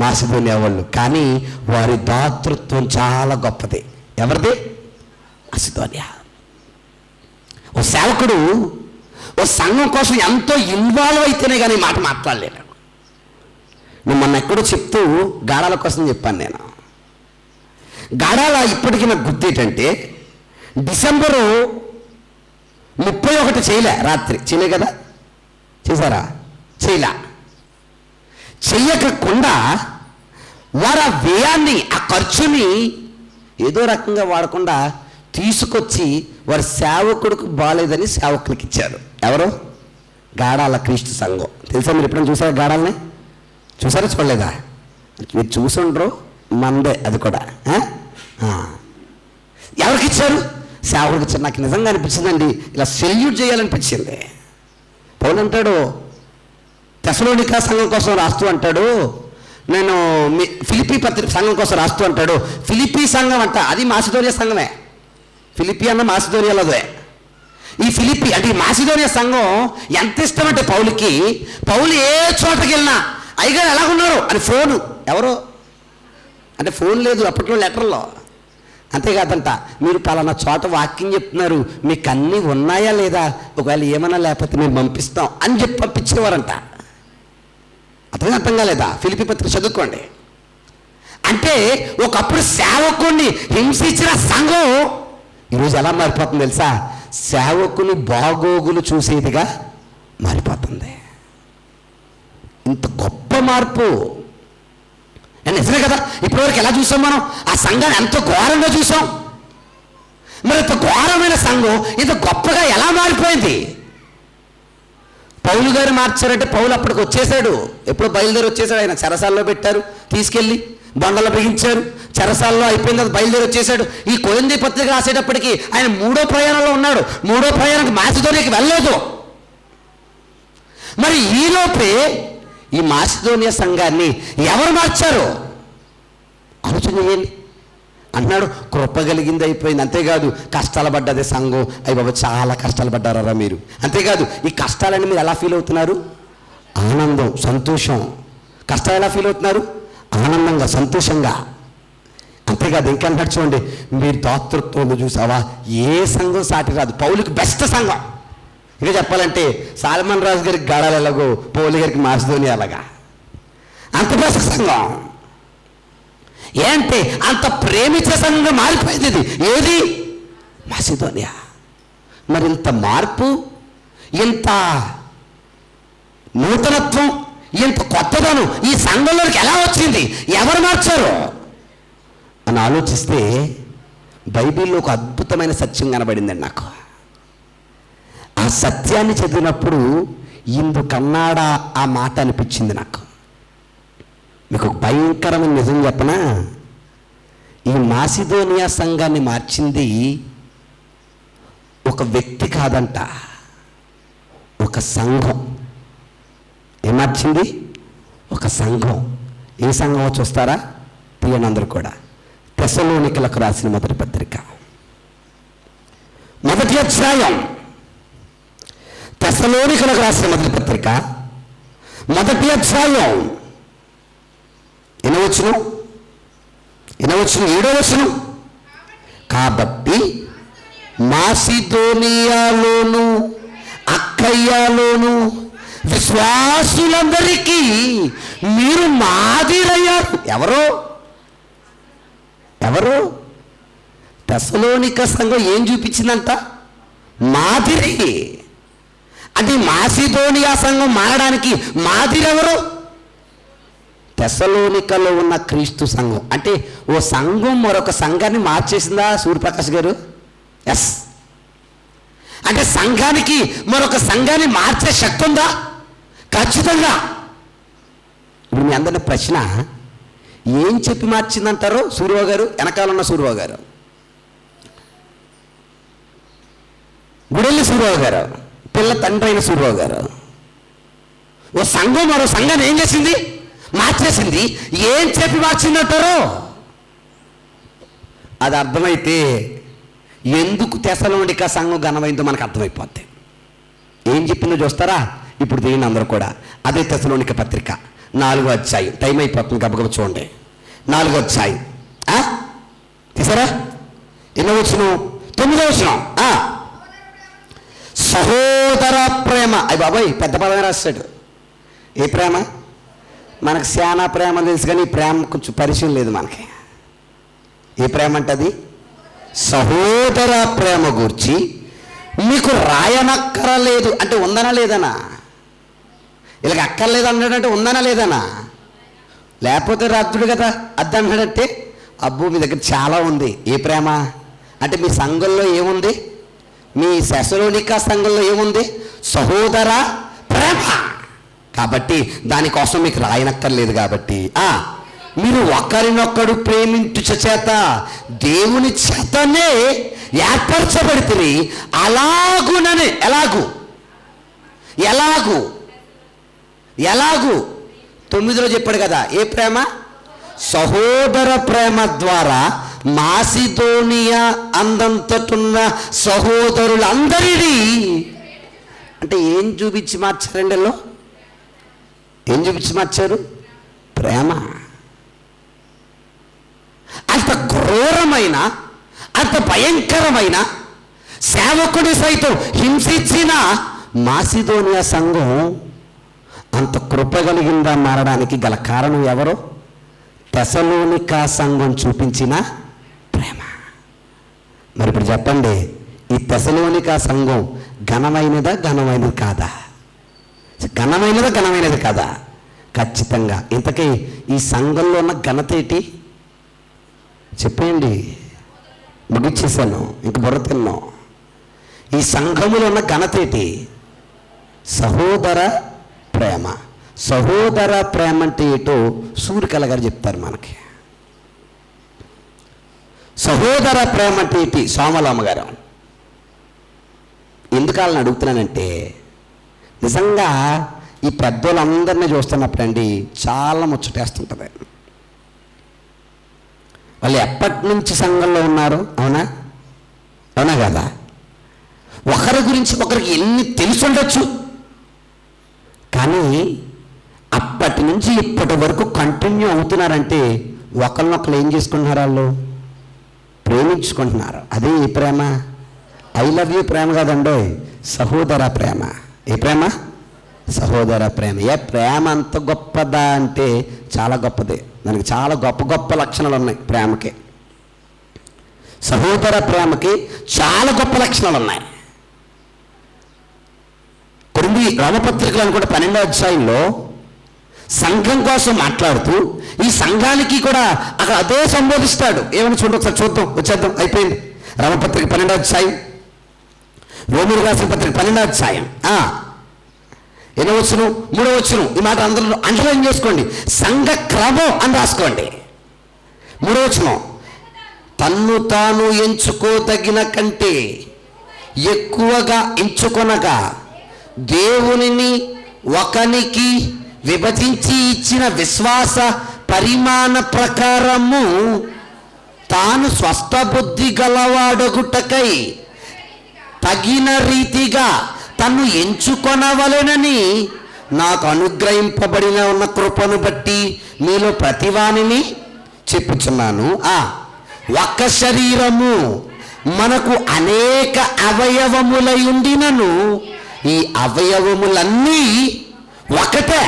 మాసిదోనియా వాళ్ళు. కానీ వారి దాతృత్వం చాలా గొప్పది. ఎవరిది? మాసిదోనియా. ఓ సేవకుడు ఓ సంఘం కోసం ఎంతో ఇన్వాల్వ్ అయితేనే కానీ మాట మాట్లాడలేను. నేను మొన్న ఎక్కడో చెప్తూ గాడాల కోసం చెప్పాను. నేను గాడాల ఇప్పటికీ నాకు గుర్తు ఏంటంటే, డిసెంబరు 31 చేయలే, రాత్రి చేయలే కదా, చేశారా? చేయలే. చెయ్యకుండా వారు ఆ వ్యయాన్ని, ఆ ఖర్చుని ఏదో రకంగా వాడకుండా తీసుకొచ్చి వారి సేవకుడికి బాగాలేదని సేవకులకి ఇచ్చారు. ఎవరు? గాడాల క్రీస్తు సంఘం. తెలుసా? మీరు ఎప్పుడైనా చూసారా గాడాలని? చూసారా చూడలేదా? మీరు చూసుండ్రు, మందే అది కూడా. ఎవరికి ఇచ్చారు? సేవకుడికి ఇచ్చారు. నాకు నిజంగా అనిపించిందండి, ఇలా సెల్యూట్ చేయాలనిపించింది. పౌలు అంటాడు, తెసలోనికా సంఘం కోసం రాస్తూ అంటాడు, నేను ఫిలిప్పీ సంఘం కోసం రాస్తూ అంటాడు. ఫిలిప్పీ సంఘం అంట, అది మాసిదోనియా సంఘమే. ఫిలిప్పి అన్న మాసిదోనియాలోదే. ఈ ఫిలిప్పి అంటే ఈ మాసిదోనియా సంఘం ఎంత ఇష్టం అంటే పౌలుకి, పౌలు ఏ చోటకి వెళ్ళినా అయ్యగారు ఎలా ఉన్నారు అని ఫోను. ఎవరో అంటే ఫోన్ లేదు అప్పట్లో, లెటర్లో. అంతేకాదంట, మీరు పలానా చోట వాక్యం చెప్తున్నారు, మీకు అన్నీ ఉన్నాయా లేదా, ఒకవేళ ఏమన్నా లేకపోతే మేము పంపిస్తాం అని చెప్పి పంపించేవారంట. అర్థం కాలేదా? ఫిలిప్పి పత్రిక చదువుకోండి. అంటే ఒకప్పుడు సేవకుని హింసించిన సంఘం ఈరోజు ఎలా మారిపోతుంది తెలుసా? సేవకుని బాగోగులు చూసేదిగా మారిపోతుంది. ఇంత గొప్ప మార్పు నిజమే కదా? ఇప్పటివరకు ఎలా చూసాం మనం? ఆ సంఘాన్ని ఎంతో ఘోరంగా చూసాం. మరి ఇంత ఘోరమైన సంఘం ఇంత గొప్పగా ఎలా మారిపోయింది? పౌలు గారు మార్చారంటే పౌలు అప్పటికి వచ్చేసాడు, ఎప్పుడో బయలుదేరి వచ్చేసాడు. ఆయన చెరసాల్లో పెట్టారు, తీసుకెళ్ళి బండలు బిగించారు, చెరసాల్లో అయిపోయిన తర్వాత బయలుదేరి వచ్చేసాడు. ఈ కొరింథీ పత్రిక రాసేటప్పటికి ఆయన 3వ ప్రయాణంలో ఉన్నాడు. 3వ ప్రయాణానికి మాసిదోనియాకి వెళ్ళలేదు. మరి ఈలోపే ఈ మాసిదోనియా సంఘాన్ని ఎవరు మార్చారు? ఆలోచన చేయండి. అన్నాడు కృప కలిగింది అయిపోయింది. అంతేకాదు కష్టాలు పడ్డది సంఘం. అయ్యి బాబా చాలా కష్టాలు పడ్డారా మీరు. అంతేకాదు ఈ కష్టాలని మీరు ఎలా ఫీల్ అవుతున్నారు? ఆనందం, సంతోషం. కష్టాలు ఎలా ఫీల్ అవుతున్నారు? ఆనందంగా, సంతోషంగా. అంతేకాదు ఇంకంటాడు చూడండి, మీరు దాతృత్వం చూసావా, ఏ సంఘం సాటి రాదు. పౌలుకి బెస్ట్ సంఘం. ఇంకా చెప్పాలంటే సాల్మన్ రాజు గారికి గాడాలు ఎలాగో, పౌలు గారికి మాసిదోనియా అలాగా. అంత బెస్ట్ సంఘం. ఏంటి అంత ప్రేమించే సంఘం మారిపోయింది. ఇది ఏది? మాసిదోనియా. మరి ఇంత మార్పు, ఇంత నూతనత్వం, ఇంత కొత్తదనం ఈ సంఘంలోకి ఎలా వచ్చింది? ఎవరు మార్చారు అని ఆలోచిస్తే బైబిల్లో ఒక అద్భుతమైన సత్యం కనబడిందండి నాకు. ఆ సత్యాన్ని చదివినప్పుడు ఇందుకన్నాడా ఆ మాట అనిపించింది నాకు. మీకు ఒక భయంకరమైన నిజం చెప్పనా? ఈ మాసిదోనియా సంఘాన్ని మార్చింది ఒక వ్యక్తి కాదంట, ఒక సంఘం. ఏం మార్చింది? ఒక సంఘం. ఏ సంఘం చూస్తారా? తీయండి అందరూ కూడా. తెస్సలోనికలకు రాసిన మొదటి పత్రిక 1వ అధ్యాయం. తెస్సలోనికలకు రాసిన మొదటి పత్రిక 1వ అధ్యాయం 8వ వచనం 7వ వచనం. కాబట్టి మాసిదోనియాలోను అక్కయ్యలోను విశ్వాసులందరికీ మీరు మాదిరయ్యారు. ఎవరు? తెస్సలోనిక సంఘం ఏం చూపించిందంట? మాదిరి. అది మాసిదోనియా సంఘం మారడానికి మాదిరి ఎవరు? తెస్సలోనికలో ఉన్న క్రీస్తు సంఘం. అంటే ఓ సంఘం మరొక సంఘాన్ని మార్చేసిందా సూర్యప్రకాష్ గారు? ఎస్. అంటే సంఘానికి మరొక సంఘాన్ని మార్చే శక్తి ఉందా? ఖచ్చితంగా. ఇప్పుడు మీ అందరిని ప్రశ్న, ఏం చెప్పి మార్చిందంటారు? సూర్యబాబు గారు, వెనకాల ఉన్న సూర్యబాబు గారు, గుడెల్లి సూర్యబాబు గారు, పిల్ల తండ్రి అయిన సూర్యబాబు గారు. ఓ సంఘం మరో సంఘాన్ని ఏం చేసింది? మార్చేసింది. ఏం చెప్పి మార్చిందంటారు? అది అర్థమైతే ఎందుకు తెస్సలోనిక సంఘం ఘనమైందో మనకు అర్థమైపోద్ది. ఏం చెప్పిందో చూస్తారా? ఇప్పుడు దీని అందరూ కూడా అదే తెస్సలోనిక పత్రిక 4వ అధ్యాయం. టైం అయిపోతుంది, గబగబ చూడండి. 4వ అధ్యాయం తీసారా? 8వ వచనం 9వ వచనం. సహోదర ప్రేమ. అయ్యి బాబాయ్ పెద్ద పదమే రాస్తాడు. ఏ ప్రేమ? మనకు శానా ప్రేమ తెలుసు, కానీ ఈ ప్రేమ కొంచెం పరిచయం లేదు మనకి. ఏ ప్రేమ అంటే అది? సహోదర ప్రేమ గూర్చి మీకు రాయనక్కరలేదు. అంటే ఉందనా లేదనా? ఇలాగ అక్కర్లేదు అన్నాడంటే ఉందనా లేదనా? లేకపోతే రాత్రుడు కదా అద్దు అన్నాడంటే అబ్బో మీ దగ్గర చాలా ఉంది. ఏ ప్రేమ అంటే మీ సంఘంలో ఏముంది? మీ తెస్సలోనిక సంఘంలో ఏముంది? సహోదర ప్రేమ. కాబట్టి దానికోసం మీకు రాయనక్కర్లేదు. కాబట్టి మీరు ఒకరినొక్కడు ప్రేమించుట చేత దేవుని చేతనే ఏర్పరచబడితే అలాగుననే. ఎలాగు 9లో చెప్పాడు కదా. ఏ ప్రేమ? సహోదర ప్రేమ ద్వారా మాసిదోనియా అందంతటున్న సహోదరులందరినీ అంటే ఏం చూపించి మార్చారండి వాళ్ళు? ఏం చూపించి మార్చారు? ప్రేమ. అంత క్రూరమైన, అంత భయంకరమైన, సేవకుడి సైతం హింసించిన మాసిదోనియా సంఘం అంత కృప కలిగిందా మారడానికి గల కారణం ఎవరు? తెసలోనికా సంఘం చూపించిన ప్రేమ. మరి ఇప్పుడు చెప్పండి, ఈ తెసలోనికా సంఘం ఘనమైనది కాదా? ఘనమైనది కాదా? ఖచ్చితంగా. ఇంతకీ ఈ సంఘంలో ఉన్న ఘనత ఏంటి చెప్పండి? ముగిచ్చేసాను, ఇంక బుర్ర తిన్నాం. ఈ సంఘములో ఉన్న ఘనత ఏంటి? సహోదర ప్రేమ. సహోదర ప్రేమ అంటే ఏటో సూర్యకళ గారు చెప్తారు మనకి. సహోదర ప్రేమ అంటే ఏంటి? సోమలమ్మ గారు. ఎందుకు వాళ్ళని అడుగుతున్నానంటే, నిజంగా ఈ పెద్దోళ్ళందరినీ చూస్తున్నప్పుడు అండి చాలా ముచ్చటేస్తుంటుంది. వాళ్ళు ఎప్పటి నుంచి సంఘంలో ఉన్నారు? అవునా కదా? ఒకరి గురించి ఒకరికి ఎన్ని తెలిసి ఉండొచ్చు, కానీ అప్పటి నుంచి ఇప్పటి వరకు కంటిన్యూ అవుతున్నారంటే ఒకరినొకరు ఏం చేసుకుంటున్నారు? వాళ్ళు ప్రేమించుకుంటున్నారు. అదే ఈ ప్రేమ. ఐ లవ్ యూ ప్రేమ కాదండో, సహోదర ప్రేమ. ఏ ప్రేమ? సహోదర ప్రేమ. ఏ ప్రేమ అంత గొప్పదా అంటే చాలా గొప్పదే. దానికి చాలా గొప్ప గొప్ప లక్షణాలు ఉన్నాయి ప్రేమకి. సహోదర ప్రేమకి చాలా గొప్ప లక్షణాలు ఉన్నాయి. కొన్ని రామపత్రికలు అనుకుంటే 12వ అధ్యాయంలో సంఘం కోసం మాట్లాడుతూ ఈ సంఘానికి కూడా అక్కడ అదే సంబోధిస్తాడు. ఏమని చూడండి ఒకసారి, వచ్చేద్దాం, అయిపోయింది. రామపత్రిక 12వ అధ్యాయం, రోమిలి రాసిన పత్రిక 12వ అధ్యాయం 8వ వచనం 3వ వచనం. ఈ మాట అందరూ అండర్లైన్ చేసుకోండి, సంఘ క్రమం అని రాసుకోండి. 3వ వచనం, తన్ను తాను ఎంచుకోదగిన కంటే ఎక్కువగా ఎంచుకొనగా దేవునిని ఒకనికి విభజించి ఇచ్చిన విశ్వాస పరిమాణ ప్రకారము తాను స్వస్థబుద్ధి గలవాడొగుటకై తగిన రీతిగా తను ఎంచుకొనవలెనని నాకు అనుగ్రహింపబడిన ఉన్న కృపను బట్టి మీలో ప్రతివానిని చెప్పుచున్నాను. ఒక్క శరీరము మనకు అనేక అవయవములై ఉండినను ఈ అవయవములన్నీ ఒకటే.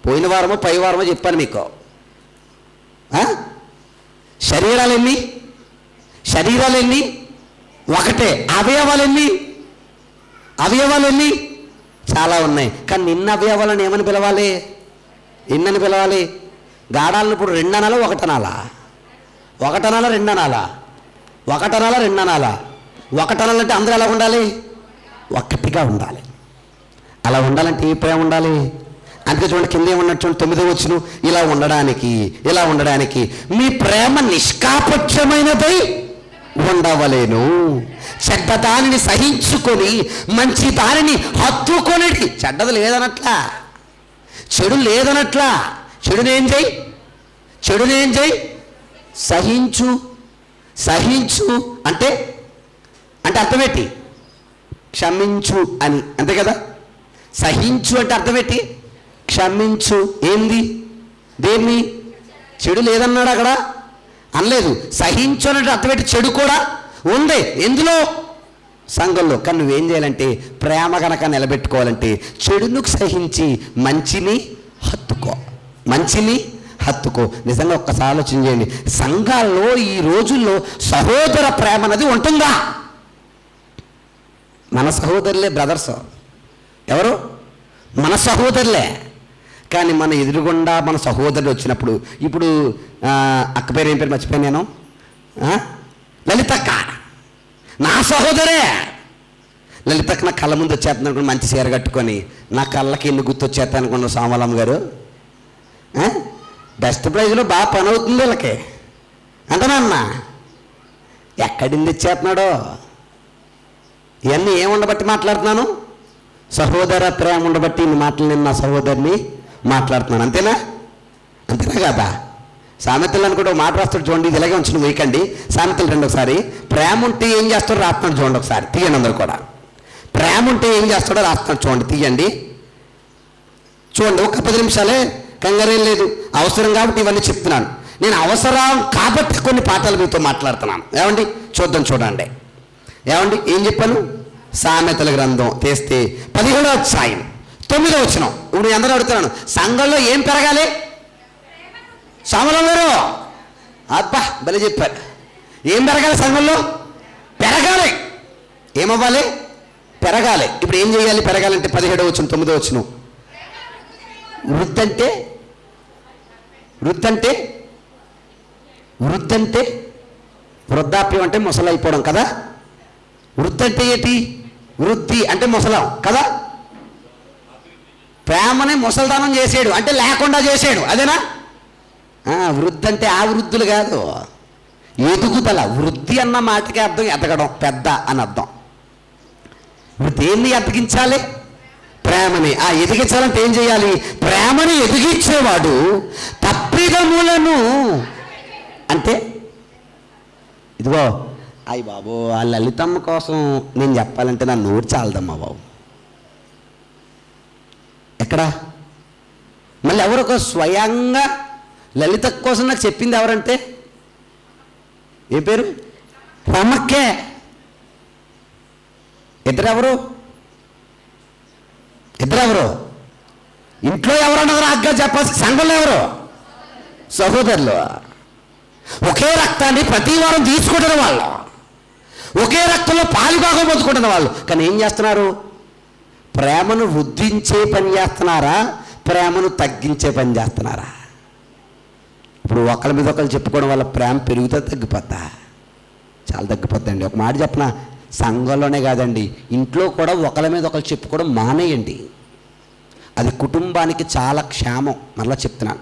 పోయిన వారమో పై వారమో చెప్పాను మీకు. శరీరాలెన్ని? ఒకటే. అవయవాలెన్ని? చాలా ఉన్నాయి. కానీ నిన్న అవయవాలను ఏమని పిలవాలి? ఎన్నని పిలవాలి? గాడాలను ఇప్పుడు 2 అనాలా 1 అనాలా? 1 అనాలా 2 అనాలా? 1 అనాలా 2 అనాలా? 1 అనాలంటే అందరూ ఎలా ఉండాలి? ఒక్కటిగా ఉండాలి. అలా ఉండాలంటే ఏ ప్రేమ ఉండాలి? అందుకే చూడండి, కింద ఏమన్నట్టు 9వ వచనం, ఇలా ఉండడానికి మీ ప్రేమ నిష్కాపక్షమైనదై ఉండవలేను. చెడ్డ దానిని సహించుకొని మంచి దానిని హత్తుకొనిడి. చెడ్డది లేదనట్లా, చెడు లేదనట్లా. చెడునేం చేయి? సహించు అంటే అర్థమేంటి? క్షమించు అని, అంతే కదా? సహించు అంటే అర్థమేంటి? క్షమించు. ఏంది? దేన్ని? చెడు లేదన్నాడు అక్కడ, అనలేదు. సహించు అంటే అర్థమేంటి? చెడు కూడా ఉంది. ఎందులో? సంఘంలో. కానీ నువ్వేం చేయాలంటే, ప్రేమ కనుక నిలబెట్టుకోవాలంటే చెడును సహించి మంచిని హత్తుకో. నిజంగా ఒక్కసారి ఆలోచన చేయండి, సంఘాల్లో ఈ రోజుల్లో సహోదర ప్రేమ అనేది ఉంటుందా? మన సహోదరులే బ్రదర్స్. ఎవరు? మన సహోదరులే. కానీ మన ఎదురుగుండా మన సహోదరుడు వచ్చినప్పుడు, ఇప్పుడు అక్క పేరు ఏం పేరు మర్చిపోయాను నేను, లలితక్క నా సహోదరే. లలితక్క నా కళ్ళ ముందు వచ్చేస్తాను అనుకుని, మంచి చీర కట్టుకొని, నా కళ్ళకి ఎన్ని గుర్తొచ్చేస్తాను అనుకున్నాను సోమలమ్మ గారు. బెస్ట్ ప్రైజ్లో బాగా పని అవుతుంది వీళ్ళకి అంటనన్నా. ఎక్కడింది ఇచ్చేస్తున్నాడో? ఇవన్నీ ఏముండబట్టి మాట్లాడుతున్నాను? సహోదర ప్రేమ ఉండబట్టి ఇన్ని మాటలు నేను నా సహోదరిని మాట్లాడుతున్నాను. అంతేనా కదా? సామెతలు అనుకుంటే ఒక మాట రాస్తాడు చూడండి, ఇది ఇలాగే ఉంచిన వేయకండి. సామెతలు 2 ఒకసారి. ప్రేమ ఉంటే ఏం చేస్తాడో రాస్తున్నాడు చూడండి, ఒకసారి తీయండి అందరు కూడా. ప్రేమ ఉంటే ఏం చేస్తాడో రాస్తున్నాడు చూడండి, తీయండి చూడండి. ఒక 10 నిమిషాలే, కంగారేం లేదు. అవసరం కాబట్టి ఇవన్నీ చెప్తున్నాను. నేను అవసరం కాబట్టి కొన్ని పాఠాలు మీతో మాట్లాడుతున్నాను. ఏమండి చూద్దాం, చూడండి. ఏమండి ఏం చెప్పాను? సామెతల గ్రంథం తీస్తే 17వ అధ్యాయం 9వ వచనం. ఇప్పుడు అందరూ అడుగుతున్నాను, సంఘంలో ఏం పెరగాలి? సమలంలో అబ్బా భలే చెప్పారు. ఏం పెరగాలి? సంఘంలో పెరగాలి. ఏమవ్వాలి? పెరగాలి. ఇప్పుడు ఏం చేయాలి పెరగాలంటే? 17వ వచనం 9వ వచనం. వృద్ధంటే వృద్ధాప్యం అంటే ముసలైపోవడం కదా. వృద్ధి అంటే ఏంటి? వృద్ధి అంటే ముసలం కదా. ప్రేమని ముసల్దానం చేసాడు అంటే లేకుండా చేసాడు, అదేనా? వృద్ధి అంటే ఆ వృద్ధులు కాదు, ఎదుగుదల. వృద్ధి అన్న మాటకి అర్థం ఎదగడం, పెద్ద అని అర్థం. ఇప్పుడు దేన్ని ఎదిగించాలి? ప్రేమని. ఎదిగించాలంటే ఏం చేయాలి? ప్రేమని ఎదిగించేవాడు తప్పిదములను, అంటే ఇదిగో అయ్యి బాబు ఆ లలితమ్మ కోసం నేను చెప్పాలంటే నా నోరు చాలదమ్మా బాబు. ఎక్కడ మళ్ళీ ఎవరొక స్వయంగా లలిత కోసం నాకు చెప్పింది ఎవరంటే, ఏ పేరు? రమక్కే. ఇద్దరెవరు? ఇంట్లో ఎవరన్నది నాకుగా చెప్పాల్సి. సంఘంలో ఎవరు? సహోదరులు. ఒకే రక్తాన్ని ప్రతి వారం తీసుకుంటున్న వాళ్ళు, ఒకే రక్తంలో పాలుభాగం పొందుకుంటున్న వాళ్ళు. కానీ ఏం చేస్తున్నారు? ప్రేమను వృద్ధించే పని చేస్తున్నారా? ప్రేమను తగ్గించే పని చేస్తున్నారా? ఇప్పుడు ఒకరి మీద ఒకరు చెప్పుకోవడం వల్ల ప్రేమ పెరుగుతా తగ్గిపోతా? చాలా తగ్గిపోద్దండి. ఒక మాట చెప్పనా, సంఘంలోనే కాదండి, ఇంట్లో కూడా ఒకరి మీద ఒకరు చెప్పుకోవడం మానేయండి. అది కుటుంబానికి చాలా క్షేమం. మరలా చెప్తున్నాను,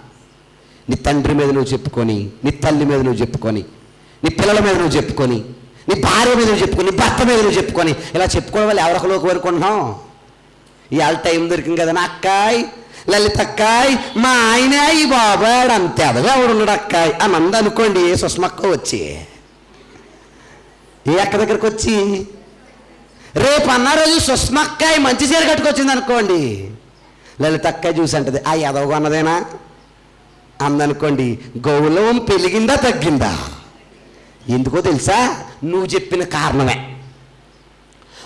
నీ తండ్రి మీద నువ్వు చెప్పుకొని, నీ తల్లి మీద నువ్వు చెప్పుకొని, నీ పిల్లల మీద నువ్వు చెప్పుకొని, నీ భార్య మీద నువ్వు చెప్పుకొని, నీ భర్త మీద నువ్వు చెప్పుకొని, ఇలా చెప్పుకోవడం వల్ల ఎవరికలోకి వరకుంటున్నాం. ఇవాళ టైం దొరికింది కదా నా అక్కాయ్, లలిత అక్కాయ్, మా ఆయన ఈ బాబాడు అంతే అదగా ఎవడున్నాడు అక్కాయ్ అని అంది అనుకోండి. సుష్మక్క వచ్చి ఏ అక్క దగ్గరికి వచ్చి రేపు అన్న రోజు సుష్మక్కాయ్ మంచి చీర కట్టుకొచ్చింది అనుకోండి, లలిత అక్కాయ్ చూసి అంటది ఆ ఎదవగా అన్నదేనా అందనుకోండి. గౌరవం పెరిగిందా తగ్గిందా? ఎందుకో తెలుసా? నువ్వు చెప్పిన కారణమే.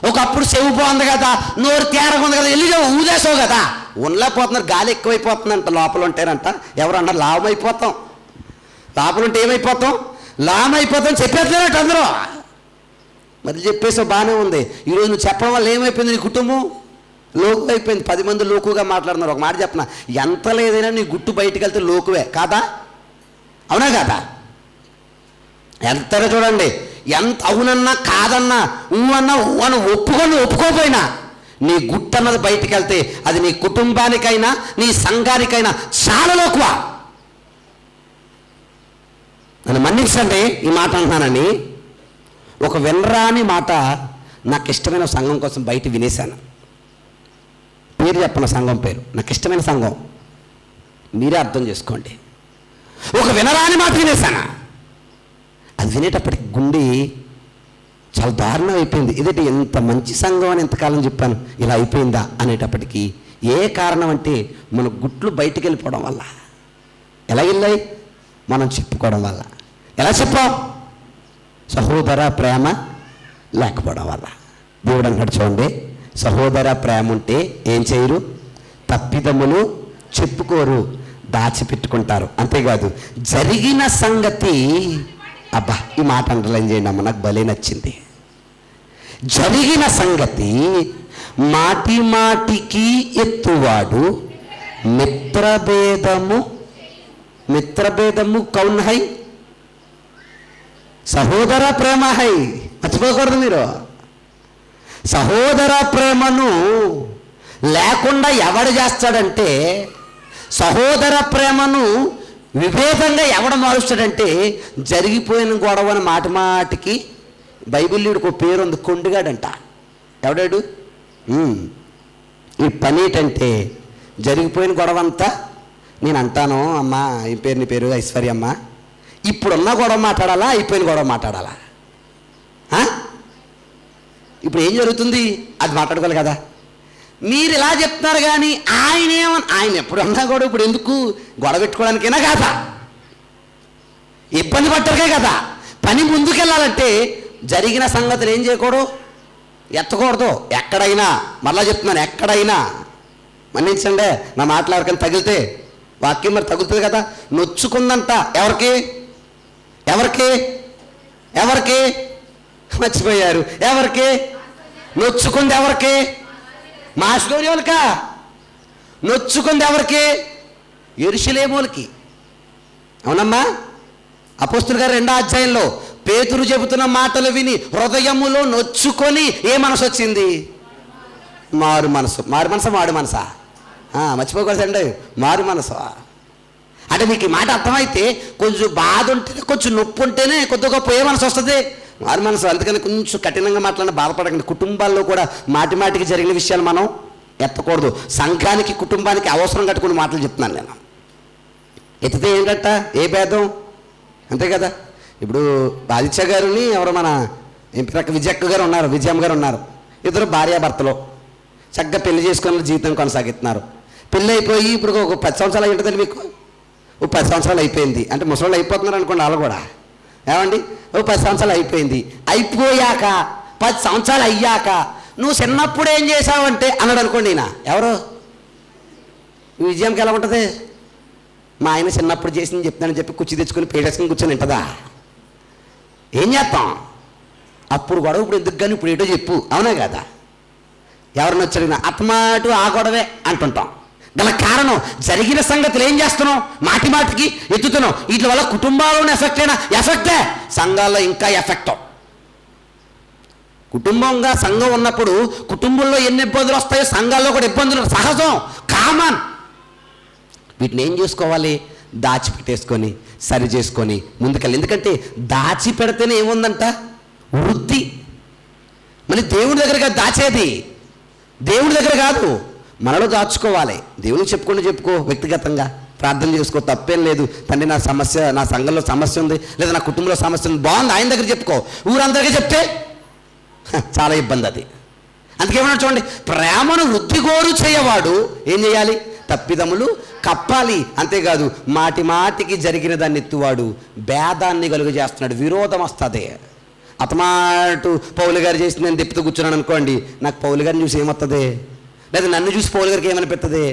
ఒకప్పుడు చెవు బాగుంది కదా, నోరు తేరగా ఉంది కదా, వెళ్ళి ఊదేసావు కదా, ఉండలేకపోతున్నారు. గాలి ఎక్కువైపోతుందంట, లోపల ఉంటారంట. ఎవరన్నా లాభం అయిపోతాం, లోపల ఉంటే ఏమైపోతాం? లాభం అయిపోతాం చెప్పేస్తున్నారట అందరూ. మరి చెప్పేసావు బాగానే ఉంది. ఈరోజు నువ్వు చెప్పడం వల్ల ఏమైపోయింది? నీ కుటుంబం లోకు అయిపోయింది. 10 మంది లోకుగా మాట్లాడుతున్నారు. ఒక మాట చెప్పనా, ఎంత లేదైనా నీ గుట్టు బయటికి వెళ్తే లోకువే కాదా? అవునా కాదా? ఎంతగా చూడండి, ఎంత అవునన్నా కాదన్నా అన్నా అని ఒప్పుకోపోయినా నీ గుట్టు అన్నది బయటికి వెళ్తే అది నీ కుటుంబానికైనా నీ సంఘానికైనా చాలా లోకువ. నన్ను మన్నించండి ఈ మాట అంటున్నానని. ఒక వినరాని మాట నాకు ఇష్టమైన సంఘం కోసం బయట వినేశాను. పేరు చెప్పిన సంఘం పేరు, నాకు ఇష్టమైన సంఘం, మీరే అర్థం చేసుకోండి. ఒక వినరాని మాట వినేశాను. అది వినేటప్పటికి గుండె చాలా దారుణం అయిపోయింది. ఇదేంటి ఎంత మంచి సంఘం అని ఎంతకాలం చెప్పాను, ఇలా అయిపోయిందా అనేటప్పటికీ ఏ కారణం అంటే మన గుట్లు బయటికి వెళ్ళిపోవడం వల్ల. ఎలా వెళ్ళాయి? మనం చెప్పుకోవడం వల్ల. ఎలా చెప్పాం? సహోదర ప్రేమ లేకపోవడం వల్ల. దేవుడు అన్నాడు చూడండి, సహోదర ప్రేమ ఉంటే ఏం చేయరు? తప్పిదములు చెప్పుకోరు, దాచిపెట్టుకుంటారు. అంతేకాదు జరిగిన సంగతి, అబ్బా ఈ మాట అండర్లైన్ చేయండి అమ్మ, నాకు భలే నచ్చింది. జరిగిన సంగతి మాటి మాటికి ఎత్తువాడు మిత్రభేదము కౌన్ హై, సహోదర ప్రేమ హై. మర్చిపోకూడదు మీరు. సహోదర ప్రేమను లేకుండా ఎవడు చేస్తాడంటే, సహోదర ప్రేమను విభేదంగా ఎవడ మారుస్తాడంటే, జరిగిపోయిన గొడవని మాటి మాటికి బైబిల్లీడికి ఒక పేరు ఉంది, కొండిగాడంట. ఎవడాడు? ఈ పని ఏంటంటే జరిగిపోయిన గొడవ అంతా నేను అంటాను, అమ్మా ఈ పేరు నీ పేరు ఐశ్వర్య అమ్మ, ఇప్పుడున్న గొడవ మాట్లాడాలా అయిపోయిన గొడవ మాట్లాడాలా? ఇప్పుడు ఏం జరుగుతుంది అది మాట్లాడుకోవాలి కదా. మీరు ఇలా చెప్తున్నారు కానీ ఆయన ఎప్పుడన్నా కూడా ఇప్పుడు ఎందుకు గొడవ పెట్టుకోవడానికైనా కాదా, ఇబ్బంది పట్టరికే కదా. పని ముందుకెళ్ళాలంటే జరిగిన సంగతులు ఏం చేయకూడదు, ఎత్తకూడదు. ఎక్కడైనా మరలా చెప్తున్నాను, ఎక్కడైనా మన్నించండి నా మాటలు ఎవరికైనా తగిలితే, వాక్యం మరి తగులుతుంది కదా. నొచ్చుకుందంట ఎవరికి ఎవరికి ఎవరికి మర్చిపోయారు, ఎవరికి నొచ్చుకుంది, ఎవరికి మాస్టోరియోలకా, నొచ్చుకుంది ఎవరికి యెరూషలేములకి. అవునమ్మా, అపోస్తలుల గారు 2వ అధ్యాయంలో పేతురు చెబుతున్న మాటలు విని హృదయములో నొచ్చుకొని ఏ మనసు వచ్చింది? మారు మనసు. మారు మనసా మాడు మనసా? మర్చిపోకూడదండి, మారు మనసు. అంటే మీకు ఈ మాట అర్థమైతే కొంచెం బాధ ఉంటేనే, కొంచెం నొప్పి ఉంటేనే కొద్దిగా గొప్ప ఏ మనసు వస్తుంది? మారు మనసు. అందుకని కొంచెం కఠినంగా మాట్లాడిన బాధపడకండి. కుటుంబాల్లో కూడా మాటి మాటికి జరిగిన విషయాలు మనం ఎత్తకూడదు. సంఘానికి కుటుంబానికి అవసరం కట్టుకుని మాటలు చెప్తున్నాను నేను. ఎత్తితే ఏంటంట, ఏ భేదం, అంతే కదా. ఇప్పుడు ఆదిత్య గారుని ఎవరు మన ఎంపీ విజయక్క గారు ఉన్నారు, విజయమ్మ గారు ఉన్నారు. ఇద్దరు భార్యాభర్తలు చక్కగా పెళ్లి చేసుకున్న జీవితం కొనసాగిస్తున్నారు. పెళ్ళి అయిపోయి ఇప్పుడు ఒక 10 సంవత్సరాలు అయి ఉంటుందండి మీకు. ఓ 10 సంవత్సరాలు అయిపోయింది అంటే ముసళ్ళు అయిపోతున్నారు అనుకోండి వాళ్ళు కూడా. ఏమండి, ఓ 10 సంవత్సరాలు అయిపోయింది. అయిపోయాక 10 సంవత్సరాలు అయ్యాక నువ్వు చిన్నప్పుడు ఏం చేసావంటే అన్నాడు అనుకోండి. ఈయన ఎవరు, విజయంకి ఎలా ఉంటుంది? మా ఆయన చిన్నప్పుడు చేసింది చెప్తానని చెప్పి కుర్చీ తెచ్చుకొని పేటేసుకుని కూర్చొని ఉంటుందా? ఏం చేస్తాం? అప్పుడు గొడవ ఇప్పుడు ఎందుకు కానీ ఇప్పుడు ఏటో చెప్పు, అవునా కదా. ఎవరిని వచ్చాడినా అత్తమాటు ఆ గొడవే అంటుంటాం. గల కారణం జరిగిన సంగతులు ఏం చేస్తున్నాం, మాటి మాటికి ఎత్తుతున్నాం. వీటి వల్ల కుటుంబాలను ఎఫెక్ట్ అయినా ఎఫెక్టే, సంఘాల్లో ఇంకా ఎఫెక్ట్. కుటుంబంగా సంఘం ఉన్నప్పుడు కుటుంబంలో ఎన్ని ఇబ్బందులు వస్తాయో సంఘాల్లో కూడా ఇబ్బందులు సహజం, కామన్. వీటిని ఏం చేసుకోవాలి? దాచిపెట్టేసుకొని సరి చేసుకొని ముందుకెళ్ళి. ఎందుకంటే దాచిపెడితేనే ఏముందంట, వృద్ధి. మళ్ళీ దేవుడి దగ్గరగా దాచేది, దేవుడి దగ్గర కాదు, మనలో దాచుకోవాలి. దేవునికి చెప్పుకో, వ్యక్తిగతంగా ప్రార్థన చేసుకో, తప్పేం లేదు. తండ్రి నా సమస్య, నా సంఘంలో సమస్య ఉంది, లేదా నా కుటుంబంలో సమస్య ఉంది, బాగుంది, ఆయన దగ్గర చెప్పుకో. ఊరందరికీ చెప్తే చాలా ఇబ్బంది అది. అందుకేమన్నా చూడండి, ప్రేమను వృద్ధి కోరు చేయవాడు ఏం చేయాలి? తప్పిదములు కప్పాలి. అంతేకాదు మాటి మాటికి జరిగిన దాన్ని ఎత్తువాడు భేదాన్ని కలుగు చేస్తున్నాడు, విరోధం వస్తుంది. అతమాటు పౌలు గారు చేసి నేను తిప్పుతూ కూర్చున్నాను అనుకోండి, నాకు పౌలు గారిని చూసి ఏమొస్తుంది, లేదా నన్ను చూసి పౌలు గారికి ఏమనిపిస్తుంది?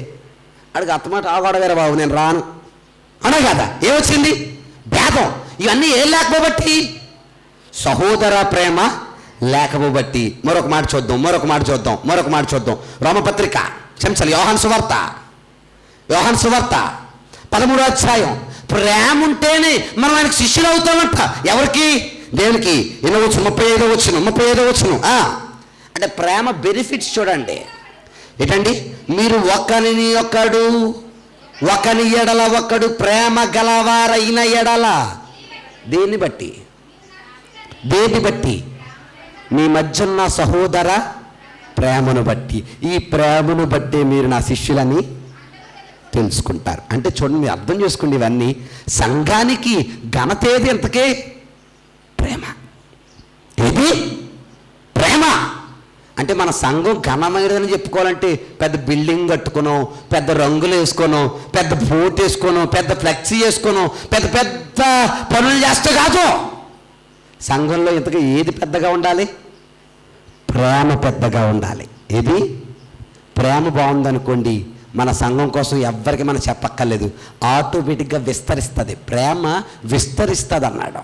అడిగి అత్తమాట ఆగొడగారు బాబు నేను రాను అనా కదా. ఏమొచ్చింది? భేదం. ఇవన్నీ ఏం లేకపోబట్టి, సహోదర ప్రేమ లేకపోబట్టి. మరొక మాట చూద్దాం. రోమపత్రిక క్షమించాలి, యోహాను సువార్త 13వ అధ్యాయం. ప్రేమ ఉంటేనే మనం ఆయనకు శిష్యులు అవుతామంట. ఎవరికి? దేవునికి. 35వ వచనం. అంటే ప్రేమ బెనిఫిట్స్ చూడండి. ఏంటండి? మీరు ఒకని ఎడల ఒకడు ప్రేమ గలవారైన ఎడల దేన్ని బట్టి మీ మధ్య ఉన్న సహోదర ప్రేమను బట్టి, ఈ ప్రేమను బట్టి మీరు నా శిష్యులని తెలుసుకుంటారు. అంటే చూడండి, మీరు అర్థం చేసుకోండి, ఇవన్నీ సంఘానికి ఘనత ఏది? ఎంతకే ప్రేమ. ఏది? ప్రేమ. అంటే మన సంఘం ఘనమైనదని చెప్పుకోవాలంటే పెద్ద బిల్డింగ్ కట్టుకోను, పెద్ద రంగులు వేసుకోను, పెద్ద బోట్ వేసుకోను, పెద్ద ఫ్లెక్సీ వేసుకోను, పెద్ద పెద్ద పనులు చేస్తే కాదు. సంఘంలో ఇంతగా ఏది పెద్దగా ఉండాలి? ప్రేమ పెద్దగా ఉండాలి. ఏది? ప్రేమ బాగుందనుకోండి, మన సంఘం కోసం ఎవ్వరికి మనం చెప్పక్కర్లేదు, ఆటోమేటిక్గా విస్తరిస్తుంది. ప్రేమ విస్తరిస్తుంది అన్నాడు.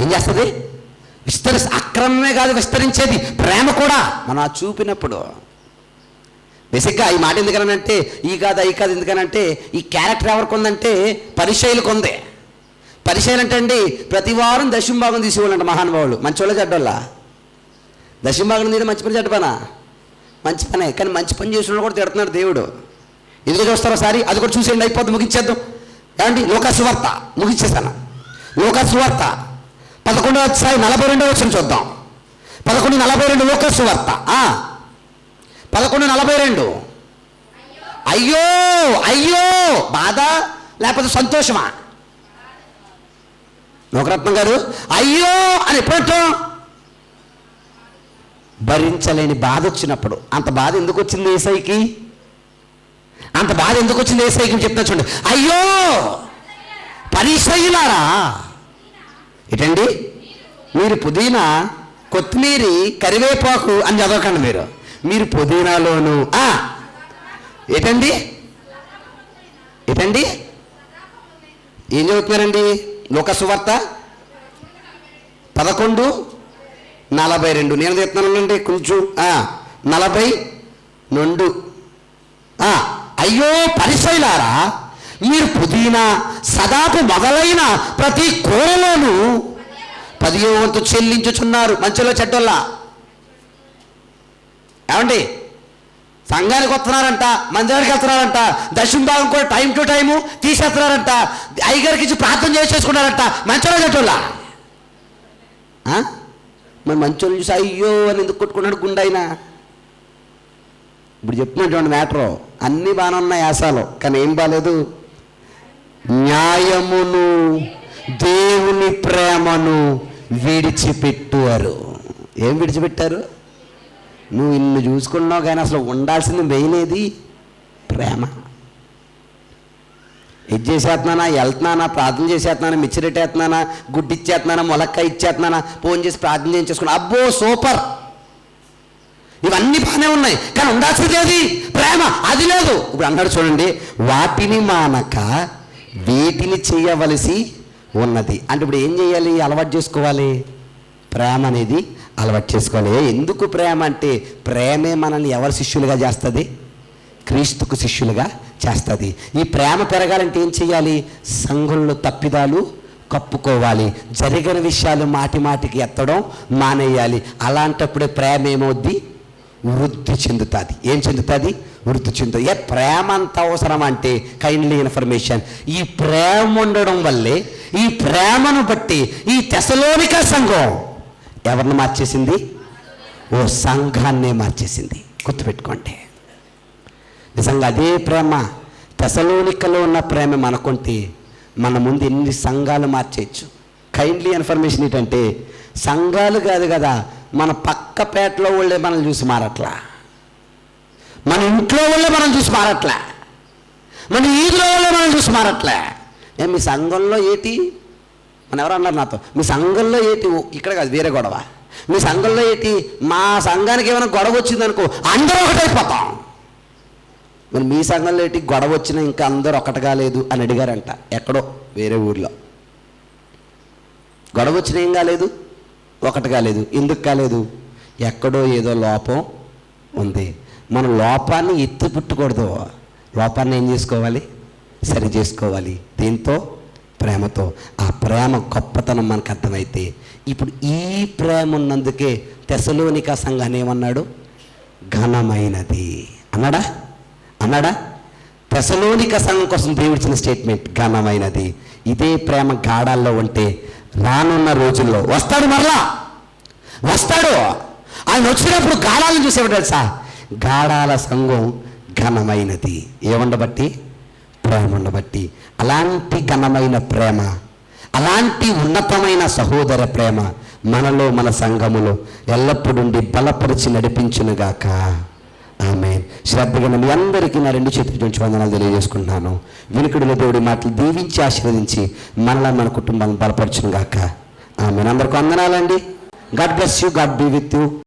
ఏం చేస్తుంది? అక్రమమే కాదు విస్తరించేది, ప్రేమ కూడా మనం చూపినప్పుడు. బేసిక్గా ఈ మాట ఎందుకనంటే, ఈ కాదు ఎందుకనంటే, ఈ క్యారెక్టర్ ఎవరికి ఉందంటే పరిచయులకు ఉంది. పరిచయాలు అంటే అండి, ప్రతి వారం దశంభాగం తీసేవాళ్ళంట మహానుభావులు. మంచోళ్ళ చెడ్డోళ్ళ? దశంభాగం తీయడం మంచి పని చెడ్డ పనా? మంచి పనే. కానీ మంచి పని చేసిన కూడా తిడుతున్నాడు దేవుడు. ఎందుకు చూస్తారో సారి అది కూడా చూసేయండి, అయిపోద్ది, ముగించేద్దాం. ఏమండి? లోకాసువార్త ముగించేసాను. లోకాసువార్త 11వ అధ్యాయం 42వ వచనం చూద్దాం. 11:42 లోకాసువార్త 11:42. అయ్యో అయ్యో బాధ లేకపోతే సంతోషమా? నూకరత్నం గారు అయ్యో అని ఎప్పుడంటాం? భరించలేని బాధ వచ్చినప్పుడు. అంత బాధ ఎందుకు వచ్చింది యేసయ్యకి? అంత బాధ ఎందుకు వచ్చింది యేసయ్యకి చెప్తా చూడండి. అయ్యో పరిసయ్యులారా, ఏంటండి మీరు పుదీనా, కొత్తిమీరి, కరివేపాకు అని చదవకండి. మీరు పుదీనాలోను ఏంటండి ఏంటండి ఏం చదువుతున్నారండి? లోక సువార్త 11:42. నేను చెప్తున్నానండి కొంచెం 42. అయ్యో పరిసయ్యులారా, మీరు పుదీనా, సదాపు మొదలైన ప్రతి కూరలోనూ 10వ వంతు చెల్లించుచున్నారు. మంచిలో చెడ్డోళ్ళ ఏమండి? సంఘానికి వస్తున్నారంట, మందిరానికి వెళ్తున్నారంట, దశమ భాగం కూడా టైం టు టైము తీసేస్తున్నారంట, అయ్యగారికి ఇచ్చి ప్రార్థన చేసుకున్నారంట. మంచోళ్ళ చెడ్డోళ్ళ? మరి మంచోళ్ళు చూసి అయ్యో అని ఎందుకు కొట్టుకున్నాడు గుండైనా? ఇప్పుడు చెప్తున్నటువంటి మ్యాటరు అన్నీ బాగానే ఉన్నాయి యాసాలు, కానీ ఏం బాగాలేదు. న్యాయమును దేవుని ప్రేమను విడిచిపెట్టువారు. ఏం విడిచిపెట్టారు? నువ్వు ఇన్ని చూసుకున్నావు కానీ అసలు ఉండాల్సింది మెయిన్ ఏది? ప్రేమ. ఇది చేసేస్తున్నానా, వెళ్తున్నానా, ప్రార్థన చేసేస్తున్నానా, మిచ్చిరెట్టేస్తున్నానా, గుడ్డి ఇచ్చేస్తున్నానా, మొలక్కాయ ఇచ్చేస్తున్నానా, ఫోన్ చేసి ప్రార్థన చేయించేసుకున్నా, అబ్బో సూపర్, ఇవన్నీ బాగానే ఉన్నాయి, కానీ ఉండాల్సింది ఏది? ప్రేమ. అది లేదు. ఇప్పుడు అన్నాడు చూడండి, వాటిని మానక వీటిని చేయవలసి ఉన్నది. అంటే ఇప్పుడు ఏం చేయాలి? అలవాటు చేసుకోవాలి. ప్రేమ అనేది అలవాటు చేసుకోవాలి. ఎందుకు ప్రేమ అంటే, ప్రేమే మనల్ని ఎవరి శిష్యులుగా చేస్తుంది? క్రీస్తుకు శిష్యులుగా చేస్తుంది. ఈ ప్రేమ పెరగాలంటే ఏం చేయాలి? సంఘంలో తప్పిదాలు కప్పుకోవాలి, జరిగిన విషయాలు మాటి మాటికి ఎత్తడం మానేయాలి. అలాంటప్పుడే ప్రేమ ఏమవుద్ది? వృద్ధి చెందుతుంది. ఏం చెందుతుంది? వృద్ధి చెందుతుంది. ప్రేమ అంత అవసరం అంటే కైండ్లీ ఇన్ఫర్మేషన్. ఈ ప్రేమ ఉండడం వల్లే, ఈ ప్రేమను బట్టి ఈ తెసలోనిక సంఘం ఎవరిని మార్చేసింది? ఓ సంఘాన్నే మార్చేసింది. గుర్తుపెట్టుకోండి. నిజంగా అదే ప్రేమ తెసలోనికలో ఉన్న ప్రేమ మనకుంటే మన ముందు ఎన్ని సంఘాలు మార్చేయచ్చు. కైండ్లీ ఇన్ఫర్మేషన్ ఏంటంటే, సంఘాలు కాదు కదా, మన పక్క పేటలో వాళ్ళే మనల్ని చూసి మారట్లా, మన ఇంట్లో వాళ్ళే మనం చూసి మారట్లా, మన ఈదులో వాళ్ళే మనం చూసి మారట్లే. మీ సంఘంలో ఏంటి? మన ఎవరు అన్నారు నాతో, మీ సంఘంలో ఏంటి? ఇక్కడ కాదు, వేరే గొడవ. మీ సంఘంలో ఏంటి? మా సంఘానికి ఏమైనా గొడవ వచ్చిందనుకో అందరూ ఒకటైపోతాం. మరి మీ సంఘంలో ఏంటి? గొడవ వచ్చినా ఇంకా అందరూ ఒకటి కాలేదు అని అడిగారంట ఎక్కడో వేరే ఊర్లో. గొడవ వచ్చినా ఏం కాలేదు? ఒకటి కాలేదు. ఎందుకు కాలేదు? ఎక్కడో ఏదో లోపం ఉంది. మనం లోపాన్ని ఎత్తి పుట్టకూడదు, లోపాన్ని ఏం చేసుకోవాలి? సరి చేసుకోవాలి. దీంతో ప్రేమతో. ఆ ప్రేమ గొప్పతనం మనకు అర్థమైతే, ఇప్పుడు ఈ ప్రేమ ఉన్నందుకే తెసలోనిక సంఘాన్ని ఏమన్నాడు? ఘనమైనది అన్నాడా? అన్నాడా? తెసలోనిక సంఘం కోసం దేవుడిచ్చిన స్టేట్మెంట్ ఘనమైనది. ఇదే ప్రేమ గాఢాల్లో ఉంటే రానున్న రోజుల్లో వస్తాడు, మరలా వస్తాడు. ఆయన వచ్చినప్పుడు గాఢాలను చూసేవాడు తెలుసా? గాఢాల సంఘం ఘనమైనది. ఏముండబట్టి? ప్రేమ ఉండబట్టి. అలాంటి ఘనమైన ప్రేమ, అలాంటి ఉన్నతమైన సహోదర ప్రేమ మనలో, మన సంఘములో ఎల్లప్పుడూ బలపరిచి నడిపించునుగాక. ఆమేన్. శ్రద్ధగా మీ అందరికీ నా 2 చేతుల నుంచి వందనాలు తెలియజేసుకుంటున్నాను. వినుకుడిలో దేవుడి మాటలు దీవించి ఆశీర్వదించి మనల్ని, మన కుటుంబాలను బలపరచునుగాక. ఆమేన్. అందరికీ వందనాలండి. God bless you. God be with you.